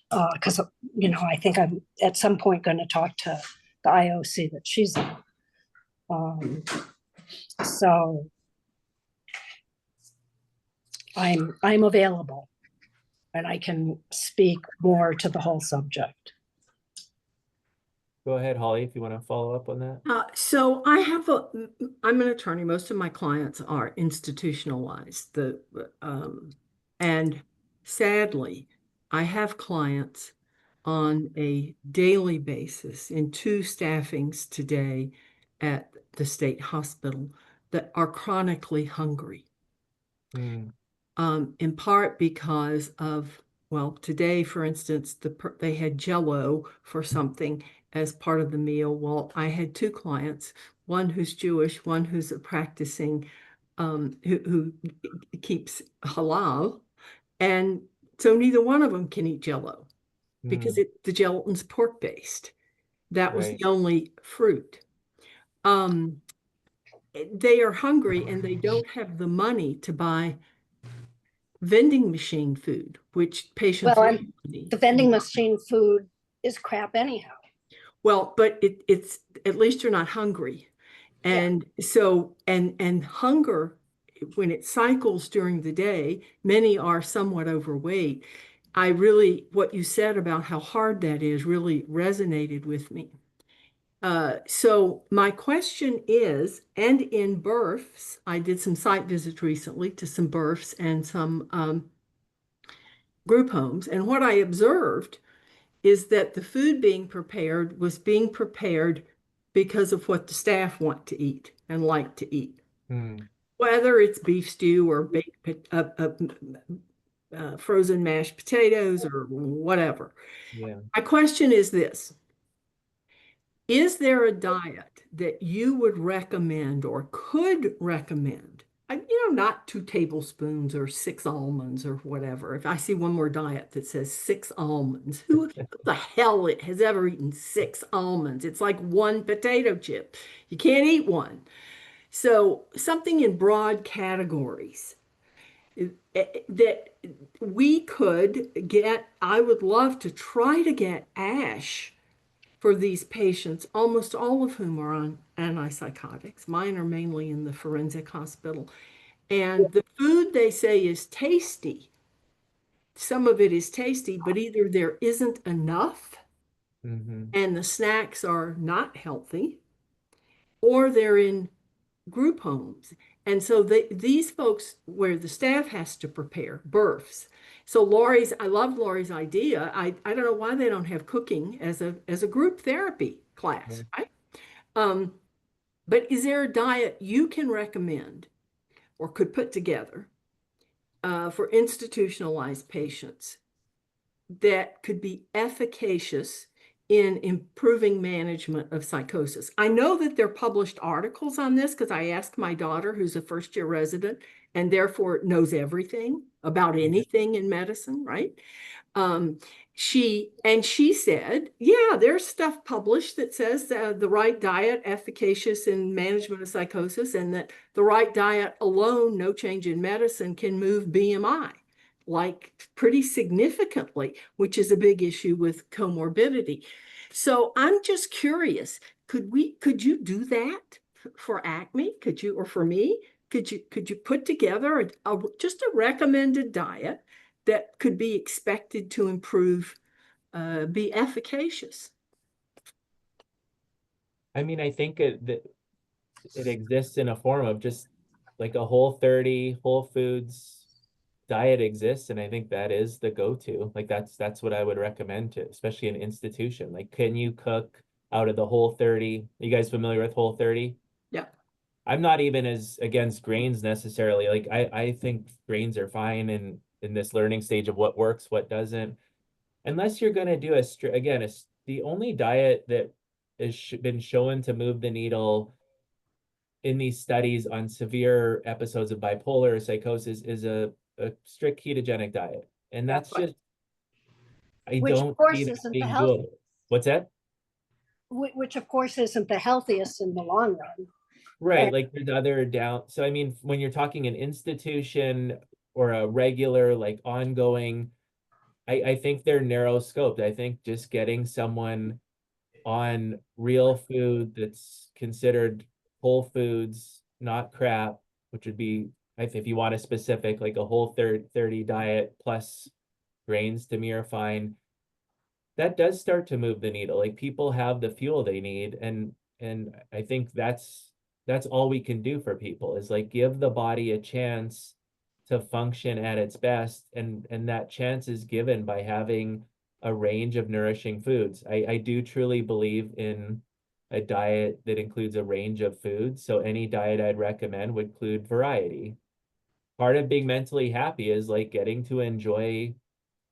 because, you know, I think I'm at some point going to talk to the IOC that she's in. So I'm available, and I can speak more to the whole subject. Go ahead, Holly, if you want to follow up on that. So I'm an attorney. Most of my clients are institutionalized. And sadly, I have clients on a daily basis in 2 staffings today at the state hospital that are chronically hungry. In part because of, well, today, for instance, they had Jell-O for something as part of the meal. Well, I had 2 clients, one who's Jewish, one who's a practicing, who keeps halal. And so neither one of them can eat Jell-O because the gelatin's pork-based. That was the only fruit. They are hungry and they don't have the money to buy vending machine food, which patients need. The vending machine food is crap anyhow. Well, but it's at least you're not hungry. And so, and hunger, when it cycles during the day, many are somewhat overweight. What you said about how hard that is really resonated with me. So my question is, and in births, I did some site visits recently to some births and some group homes. And what I observed is that the food being prepared was being prepared because of what the staff want to eat and like to eat. Whether it's beef stew or baked frozen mashed potatoes or whatever. My question is this. Is there a diet that you would recommend or could recommend? You know, not 2 tablespoons or 6 almonds or whatever. If I see one more diet that says 6 almonds, who the hell has ever eaten 6 almonds? It's like 1 potato chip. You can't eat 1. So something in broad categories that we could get. I would love to try to get ASH for these patients, almost all of whom are on antipsychotics. Mine are mainly in the forensic hospital. And the food they say is tasty. Some of it is tasty, but either there isn't enough and the snacks are not healthy, or they're in group homes. And so these folks, where the staff has to prepare births. So I love Lori's idea. I don't know why they don't have cooking as a group therapy class, right? But is there a diet you can recommend or could put together for institutionalized patients that could be efficacious in improving management of psychosis? I know that there are published articles on this because I asked my daughter, who's a first-year resident and therefore knows everything about anything in medicine, right? She said, yeah, there's stuff published that says the right diet efficacious in management of psychosis, and that the right diet alone, no change in medicine, can move BMI like pretty significantly, which is a big issue with comorbidity. So I'm just curious, could you do that for Acme? Could you, or for me? could you put together just a recommended diet that could be expected to improve, be efficacious? I mean, I think it exists in a form of just like a Whole30 Whole Foods diet exists, and I think that is the go-to. Like that's what I would recommend to, especially an institution. Like, can you cook out of the Whole30? Are you guys familiar with Whole30? Yeah. I'm not even as against grains necessarily. Like I think grains are fine in this learning stage of what works, what doesn't. Unless you're going to do the only diet that has been shown to move the needle in these studies on severe episodes of bipolar or psychosis is a strict ketogenic diet. And that's That's right. just, I Which, of don't course, see that isn't the being health, doable. What's that? which of course isn't the healthiest in the long run. Right, like there's other down. So I mean, when you're talking an institution or a regular, like ongoing, I think they're narrow scoped. I think just getting someone on real food that's considered whole foods, not crap, which would be, if you want a specific, like a Whole30 diet plus grains to me are fine. That does start to move the needle. Like people have the fuel they need, and I think that's all we can do for people is like give the body a chance to function at its best, and that chance is given by having a range of nourishing foods. I do truly believe in a diet that includes a range of foods. So any diet I'd recommend would include variety. Part of being mentally happy is like getting to enjoy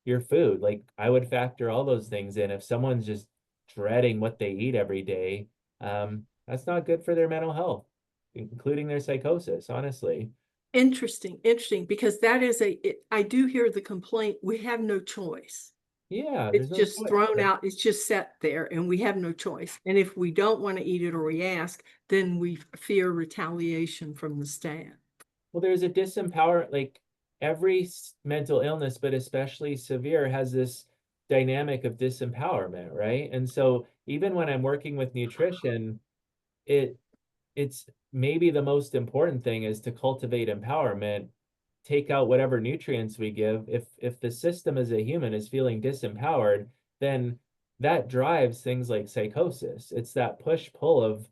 your food. Like I would factor all those things in. If someone's just dreading what they eat every day, that's not good for their mental health, including their psychosis, honestly. Interesting, because that is I do hear the complaint, we have no choice. Yeah, It's there's no just choice. thrown out, it's just set there, and we have no choice. And if we don't want to eat it or we ask, then we fear retaliation from the staff. Well, there's a like every mental illness, but especially severe, has this dynamic of disempowerment, right? And so even when I'm working with nutrition, it's maybe the most important thing is to cultivate empowerment, take out whatever nutrients we give. If the system as a human is feeling disempowered, then that drives things like psychosis. It's that push-pull of,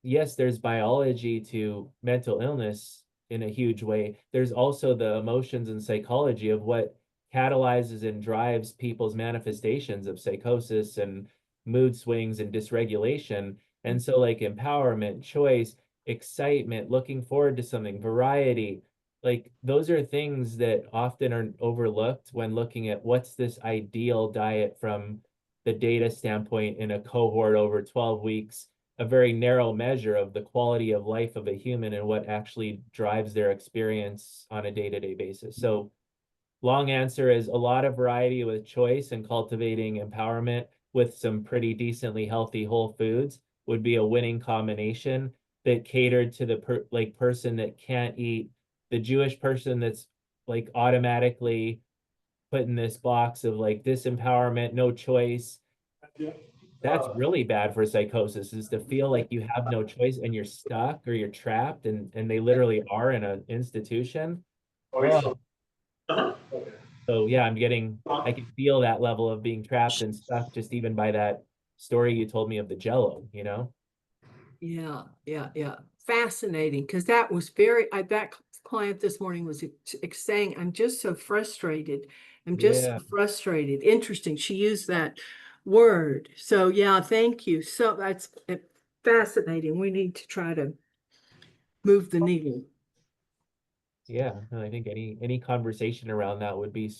yes, there's biology to mental illness in a huge way. There's also the emotions and psychology of what catalyzes and drives people's manifestations of psychosis and mood swings and dysregulation. And so like empowerment, choice, excitement, looking forward to something, variety, like those are things that often are overlooked when looking at what's this ideal diet from the data standpoint in a cohort over 12 weeks, a very narrow measure of the quality of life of a human and what actually drives their experience on a day-to-day basis. So long answer is a lot of variety with choice and cultivating empowerment with some pretty decently healthy whole foods would be a winning combination that catered to the person that can't eat, the Jewish person that's like automatically put in this box of like disempowerment, no choice. That's really bad for psychosis, is to feel like you have no choice and you're stuck or you're trapped, and they literally are in an institution. Oh. So yeah, I can feel that level of being trapped and stuck just even by that story you told me of the Jello, you know? Yeah. Fascinating, because that was that client this morning was saying, I'm just so frustrated. Yeah. Frustrated. Interesting. She used that word. So yeah, thank you. So that's fascinating. We need to try to move the needle. Yeah, no, I think any conversation around that would be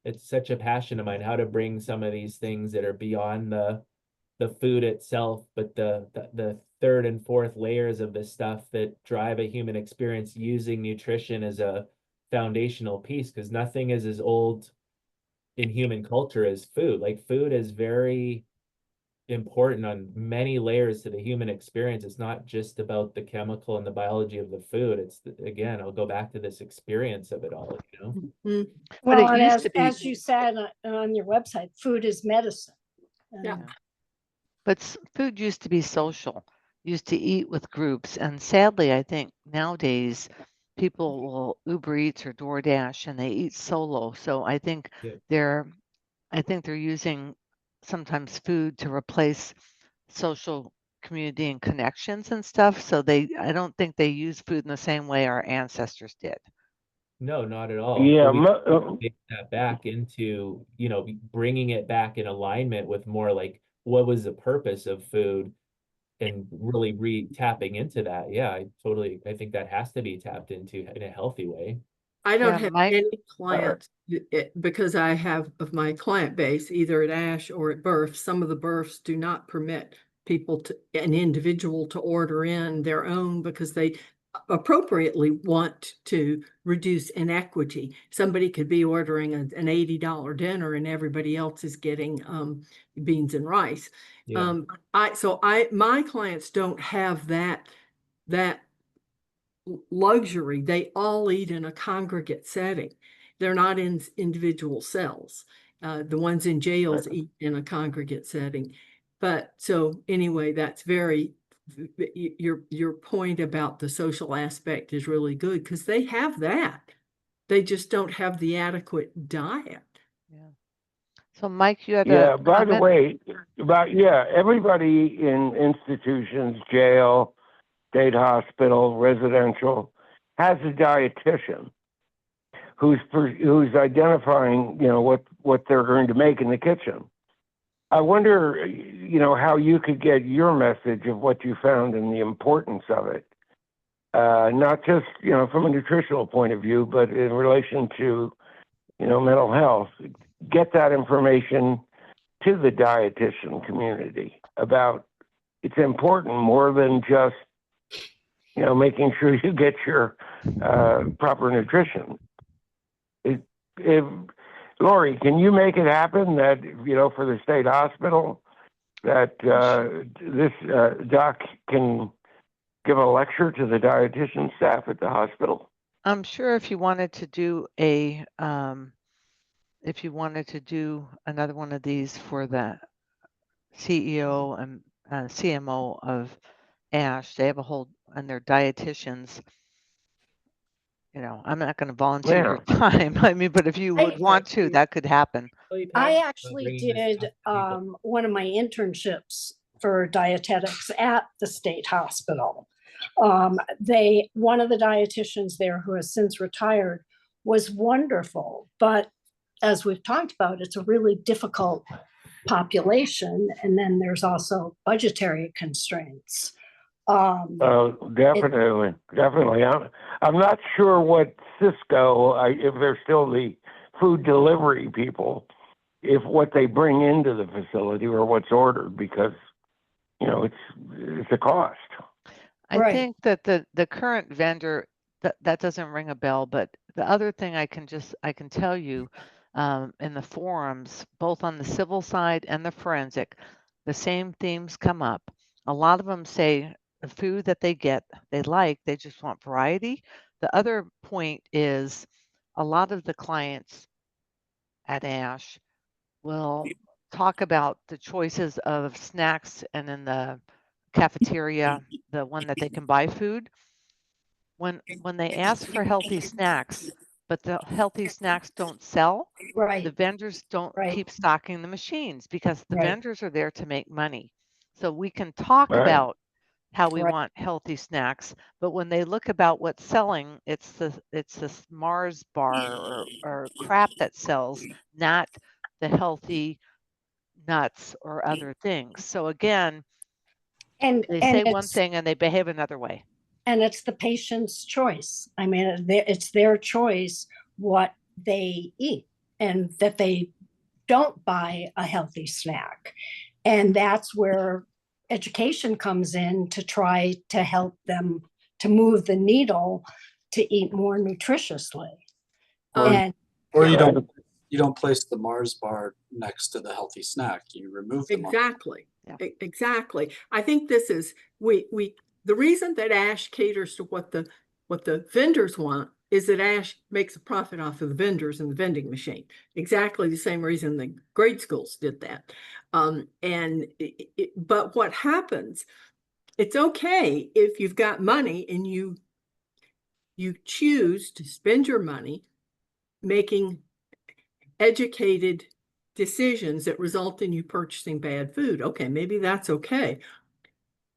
it's such a passion of mine, how to bring some of these things that are beyond the food itself, but the third and fourth layers of the stuff that drive a human experience, using nutrition as a foundational piece, because nothing is as old in human culture as food. Like food is very important on many layers to the human experience. It's not just about the chemical and the biology of the food. Again, I'll go back to this experience of it all, you know? Mm-hmm. But Well, it and used to be, as you said on your website, food is medicine. Yeah. And but food used to be social. used to eat with groups, and sadly, I think nowadays people will Uber Eats or DoorDash and they eat solo. So Yeah. I think they're using sometimes food to replace social community and connections and stuff. So I don't think they use food in the same way our ancestors did. No, not at all. Yeah, But we take that back into, you know, bringing it back in alignment with more like what was the purpose of food and really tapping into that. Yeah, I think that has to be tapped into in a healthy way. I don't Yeah, have Mike? any clients because I have of my client base, either at ASH or at birth, some of the births do not permit people an individual to order in their own because they appropriately want to reduce inequity. Somebody could be ordering an $80 dinner and everybody else is getting beans and rice. Yeah. My clients don't have that luxury. They all eat in a congregate setting. They're not in individual cells. The ones in jails eat in a congregate setting. But so anyway, that's your point about the social aspect is really good because they have that. They just don't have the adequate diet. Yeah. So Mike, you had yeah. a By the comment? way, everybody in institutions, jail, state hospital, residential, has a dietitian who's identifying, you know, what they're going to make in the kitchen. I wonder, you know, how you could get your message of what you found and the importance of it, not just, you know, from a nutritional point of view, but in relation to, you know, mental health. Get that information to the dietitian community about it's important more than just, you know, making sure you get your proper nutrition. Lori, can you make it happen that, you know, for the state hospital, that this doc can give a lecture to the dietitian staff at the hospital? I'm sure if you wanted to do another one of these for the CEO and CMO of ASH, they have a whole, and their dietitians, you know, I'm not going to volunteer your time. I mean, but if you would want to, that could happen. I actually did one of my internships for dietetics at the state hospital. One of the dietitians there who has since retired was wonderful, but as we've talked about, it's a really difficult population. And then there's also budgetary constraints. Definitely. I'm not sure what Cisco, if they're still the food delivery people, if what they bring into the facility or what's ordered, because, you know, it's a cost. I think that the current vendor, that doesn't ring a bell, but the other thing I can tell you, in the forums, both on the civil side and the forensic, the same themes come up. A lot of them say the food that they get, they just want variety. The other point is a lot of the clients at ASH will talk about the choices of snacks and in the cafeteria, the one that they can buy food. When they ask for healthy snacks, but the healthy snacks don't sell, the vendors don't keep stocking the machines because the vendors are there to make money. So we can talk about how we want healthy snacks, but when they look about what's selling, it's this Mars bar or crap that sells, not the healthy nuts or other things. So again, they say one thing and they behave another way. And it's the patient's choice. I mean, it's their choice what they eat, and that they don't buy a healthy snack. And that's where education comes in to try to help them to move the needle to eat more nutritiously. Or you don't place the Mars bar next to the healthy snack. You remove the Exactly. Exactly. I think this is the reason that ASH caters to what the vendors want is that ASH makes a profit off of the vendors and the vending machine. Exactly the same reason the grade schools did that. But what happens it's okay if you've got money and you choose to spend your money making educated decisions that result in you purchasing bad food. Okay, maybe that's okay.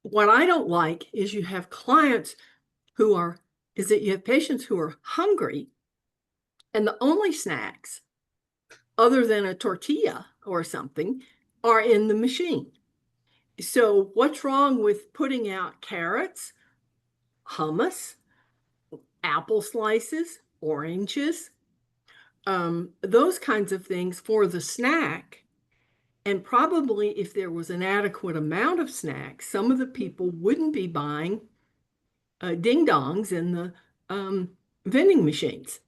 What I don't like is you have clients is that you have patients who are hungry and the only snacks other than a tortilla or something are in the machine. So what's wrong with putting out carrots, hummus, apple slices, oranges, those kinds of things for the snack? And probably if there was an adequate amount of snacks, some of the people wouldn't be buying ding dongs in the vending machines.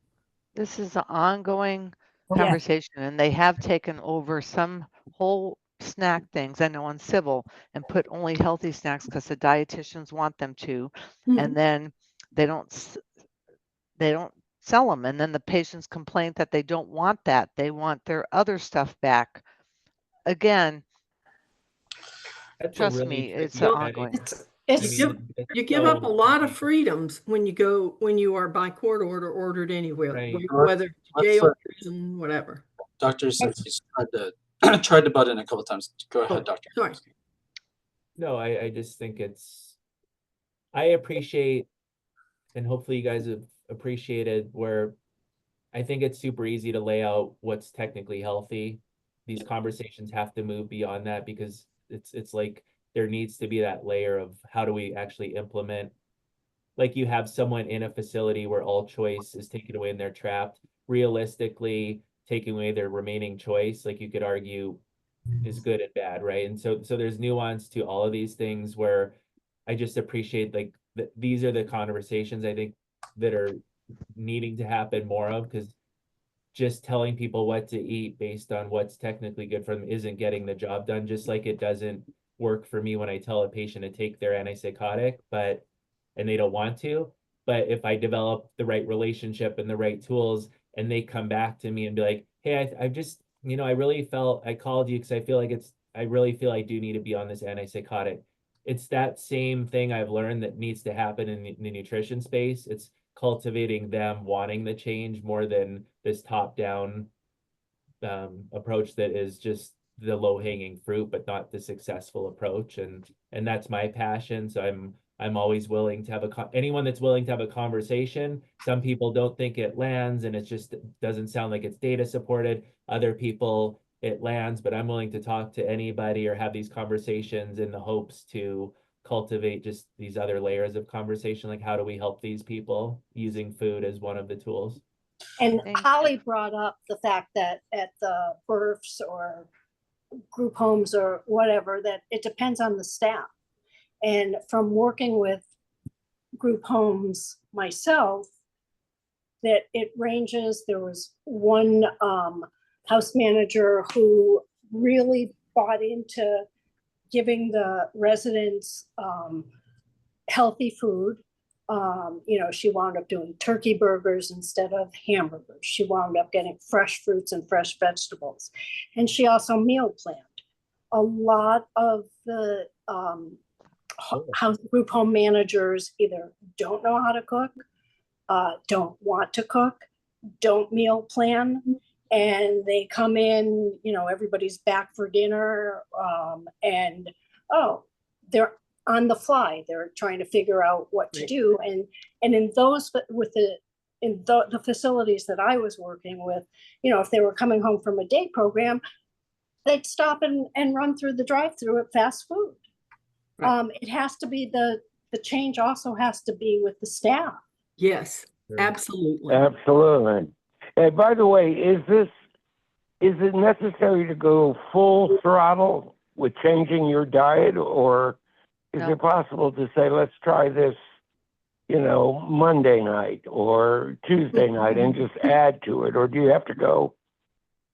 This is an ongoing Yeah. conversation, and they have taken over some whole snack things, I know, on Civil, and put only healthy snacks because the dietitians want them to, and then they don't sell them, and then the patients complain that they don't want that. They want their other stuff back. Again, That's a trust really me, it's tricky ongoing. It's You give up a lot of freedoms when you are by court order ordered anywhere, Right. whether it's Let's jail, let prison, whatever. Dr. Yasinski's tried to butt in a couple times. Go ahead, Dr. Sorry. Yasinski. No, I just think I appreciate, and hopefully you guys have appreciated where I think it's super easy to lay out what's technically healthy. These conversations have to move beyond that because it's like there needs to be that layer of how do we actually implement. Like you have someone in a facility where all choice is taken away and they're trapped. Realistically, taking away their remaining choice, like you could argue, is good and bad, right? And so there's nuance to all of these things where I just appreciate like these are the conversations I think that are needing to happen more of, because just telling people what to eat based on what's technically good for them isn't getting the job done. Just like it doesn't work for me when I tell a patient to take their antipsychotic, and they don't want to. But if I develop the right relationship and the right tools, and they come back to me and be like, hey, I just, I really felt I called you because I really feel I do need to be on this antipsychotic. It's that same thing I've learned that needs to happen in the nutrition space. It's cultivating them wanting the change more than this top-down approach that is just the low-hanging fruit, but not the successful approach. And that's my passion. So I'm always willing to have anyone that's willing to have a conversation. Some people don't think it lands, and it just doesn't sound like it's data supported. Other people it lands, but I'm willing to talk to anybody or have these conversations in the hopes to cultivate just these other layers of conversation. Like, how do we help these people using food as one of the tools? And Thank you. Holly brought up the fact that at the births or group homes or whatever, that it depends on the staff. And from working with group homes myself, that it ranges. There was one house manager who really bought into giving the residents healthy food. She wound up doing turkey burgers instead of hamburgers. She wound up getting fresh fruits and fresh vegetables. And she also meal planned. A lot of the house group home managers either don't know how to cook, don't want to cook, don't meal plan, and they come in, everybody's back for dinner, and they're on the fly. They're trying to figure out what to do. And in those, in the facilities that I was working with, if they were coming home from a day program, they'd stop and run through the drive-through at fast food. Right. It has to be the change also has to be with the staff. Yes, absolutely. Absolutely. And by the way, is it necessary to go full throttle with changing your diet, or is it possible to say, let's try this, Monday night or Tuesday night and just add to it? Or do you have to go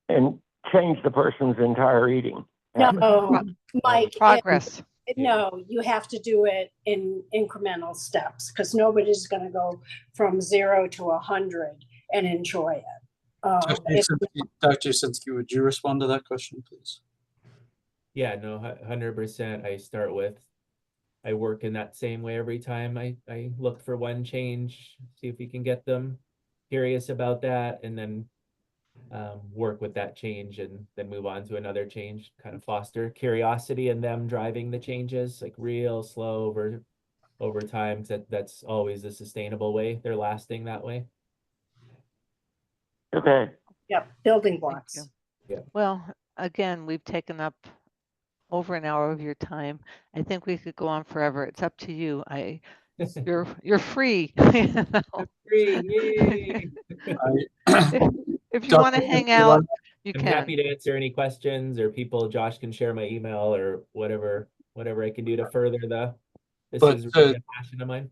and change the person's entire eating? No, Mike. Progress. No, you have to do it in incremental steps, because nobody's going to go from 0 to 100 and enjoy it. Dr. Yasinski, would you respond to that question, please? Yeah, no, 100%. I start with I work in that same way every time. I look for one change, see if we can get them curious about that, and then work with that change and then move on to another change, kind of foster curiosity in them driving the changes, like real slow over time. That's always a sustainable way. They're lasting that way. Okay. Yep, building Thank blocks. you. Yeah. Well, again, we've taken up over an hour of your time. I think we could go on forever. It's up to you. You're free. You know? Free, yay! If you want to hang out, you I'm can. happy to answer any questions, or Josh can share my email or whatever I can do to further this But, is really a passion of mine.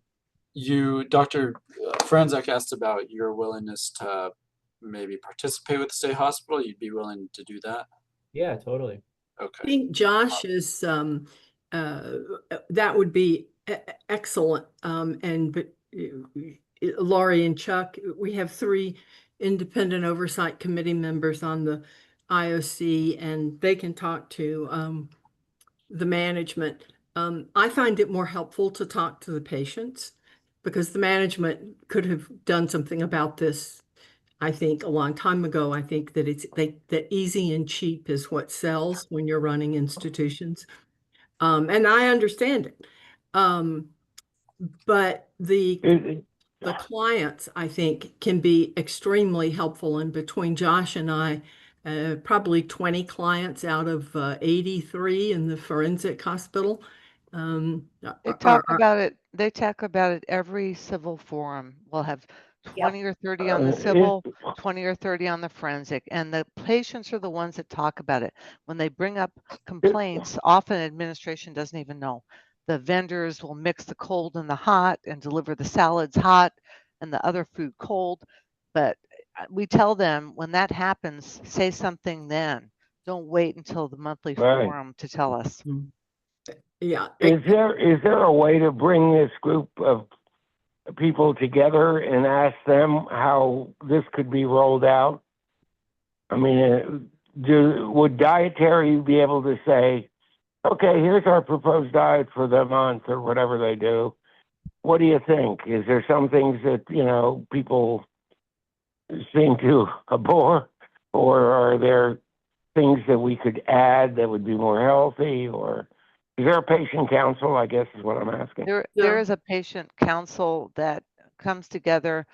Dr. Franzek asked about your willingness to maybe participate with the state hospital. You'd be willing to do that? Yeah, totally. I Okay. think Josh is, that would be excellent. But Laurie and Chuck, we have 3 independent oversight committee members on the IOC, and they can talk to the management. I find it more helpful to talk to the patients because the management could have done something about this. I think a long time ago. I think that that easy and cheap is what sells when you're running institutions. And I understand it. But the clients, I think, can be extremely helpful. And between Josh and I, probably 20 clients out of 83 in the forensic hospital. They talk about it. They talk about it every civil forum. We'll have 20 or 30 on the civil, 20 or 30 on the forensic, and the patients are the ones that talk about it. When they bring up complaints, often administration doesn't even know. The vendors will mix the cold and the hot and deliver the salads hot and the other food cold. But we tell them when that happens, say something then. Don't wait until the monthly forum to tell us. Yeah. Is there a way to bring this group of people together and ask them how this could be rolled out? I mean, would dietary be able to say, okay, here's our proposed diet for the month or whatever they do? What do you think? Is there some things that, people seem to abhor, or are there things that we could add that would be more healthy? Or is there a patient council, I guess is what I'm asking? There is a patient council that comes together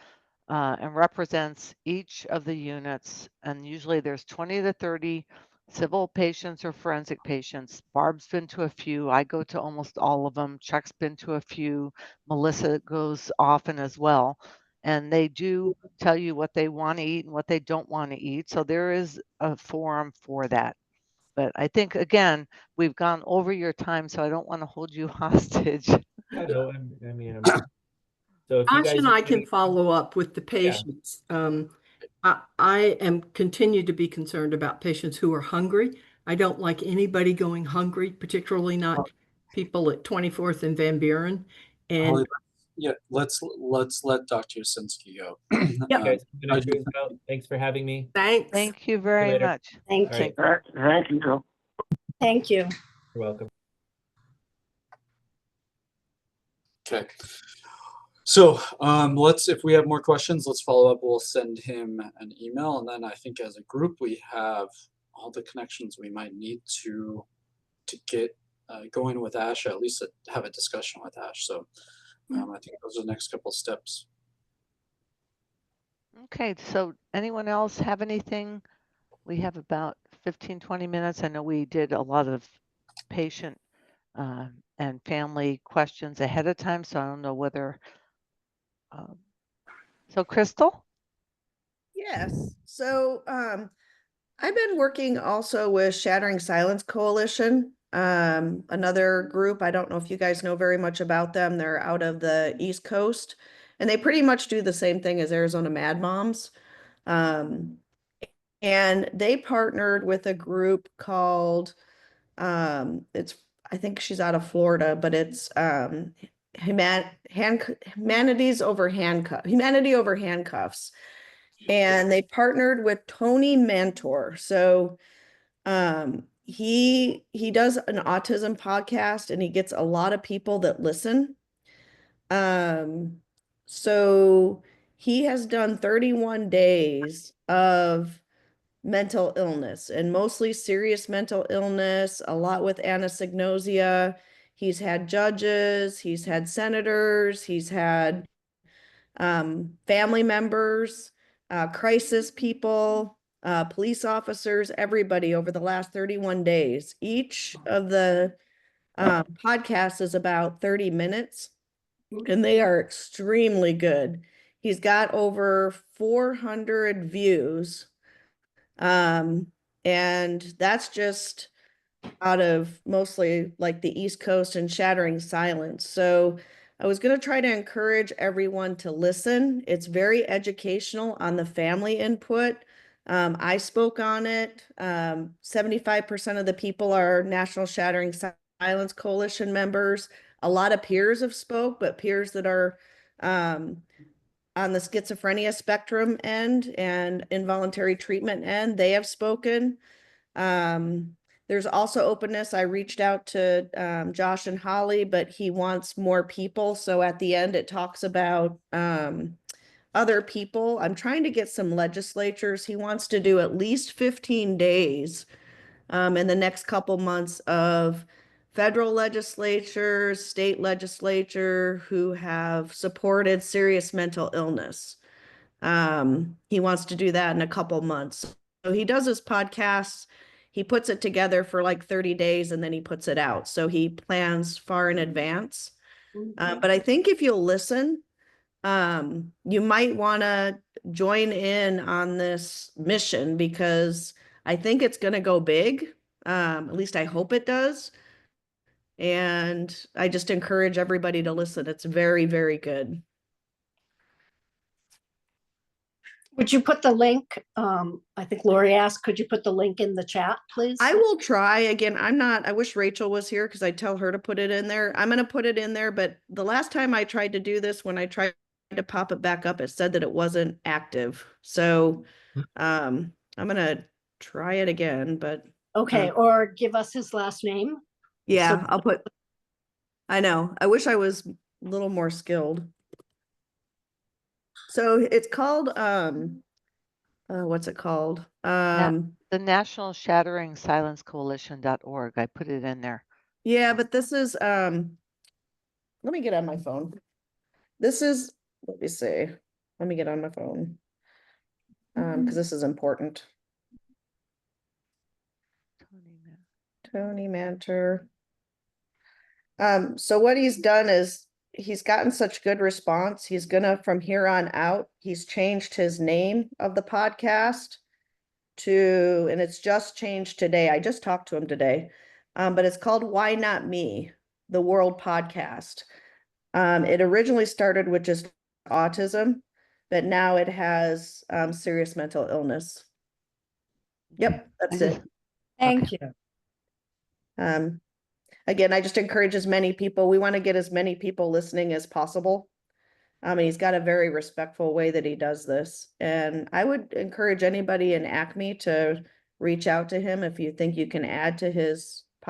and represents each of the units. And usually there's 20 to 30 civil patients or forensic patients. Barb's been to a few. I go to almost all of them. Chuck's been to a few. Melissa goes often as well. And they do tell you what they want to eat and what they don't want to eat. So there is a forum for that. But I think, again, we've gone over your time, so I don't want to hold you hostage. I know. So if you Josh guys and I can follow up with the patients. I am continue to be concerned about patients who are hungry. I don't like anybody going hungry, particularly not people at 24th and Van Buren. And let's let Dr. Yasinski go. Yeah. Thanks for having me. Thanks. Thank you very much. Thank you. Thank you. Thank you. You're welcome. Okay. So if we have more questions, let's follow up. We'll send him an email, and then I think as a group we have all the connections we might need to get going with Ash, at least have a discussion with Ash. So I think those are the next couple of steps. Okay, so anyone else have anything? We have about 15-20 minutes. I know we did a lot of patient and family questions ahead of time, so I don't know whether so Crystal? Yes. So I've been working also with Shattering Silence Coalition, another group. I don't know if you guys know very much about them. They're out of the East Coast, and they pretty much do the same thing as Arizona Mad Moms. And they partnered with a group called, I think she's out of Florida, but it's Humanity Over Handcuffs. And they partnered with Tony Mentor. So He does an autism podcast and he gets a lot of people that listen. So he has done 31 days of mental illness and mostly serious mental illness, a lot with anosognosia. He's had judges, he's had senators, he's had family members, crisis people, police officers, everybody over the last 31 days. Each of the podcasts is about 30 minutes and they are extremely good. He's got over 400 views. And that's just out of mostly like the East Coast and Shattering Silence. So I was going to try to encourage everyone to listen. It's very educational on the family input. I spoke on it. 75% of the people are National Shattering Silence Coalition members. A lot of peers have spoke, but peers that are on the schizophrenia spectrum end and involuntary treatment end, they have spoken. There's also openness. I reached out to Josh and Holly, but he wants more people. So at the end, it talks about other people. I'm trying to get some legislatures. He wants to do at least 15 days in the next couple months of federal legislatures, state legislature who have supported serious mental illness. He wants to do that in a couple months. So he does his podcasts. He puts it together for like 30 days and then he puts it out. So he plans far in advance. But I think if you'll listen, you might want to join in on this mission because I think it's going to go big. At least I hope it does. And I just encourage everybody to listen. It's very, very good. Would you put the link? I think Lori asked, could you put the link in the chat, please? I will try again. I wish Rachel was here because I tell her to put it in there. I'm going to put it in there. But the last time I tried to do this, when I tried to pop it back up, it said that it wasn't active. So I'm going to try it again, but. Okay, or give us his last name. Yeah, I know. I wish I was a little more skilled. So it's called, what's it called? The National Shattering Silence Coalition.org. I put it in there. Yeah, but this is, let me get on my phone. Let me see. Let me get on my phone. Because this is important. Tony Manter. So what he's done is he's gotten such good response. He's gonna, from here on out, he's changed his name of the podcast and it's just changed today. I just talked to him today. But it's called Why Not Me? The World Podcast. It originally started with just autism, but now it has serious mental illness. Yep, that's it. Thank you. Again, I just encourage as many people. We want to get as many people listening as possible. He's got a very respectful way that he does this. And I would encourage anybody in Acme to reach out to him if you think you can add to his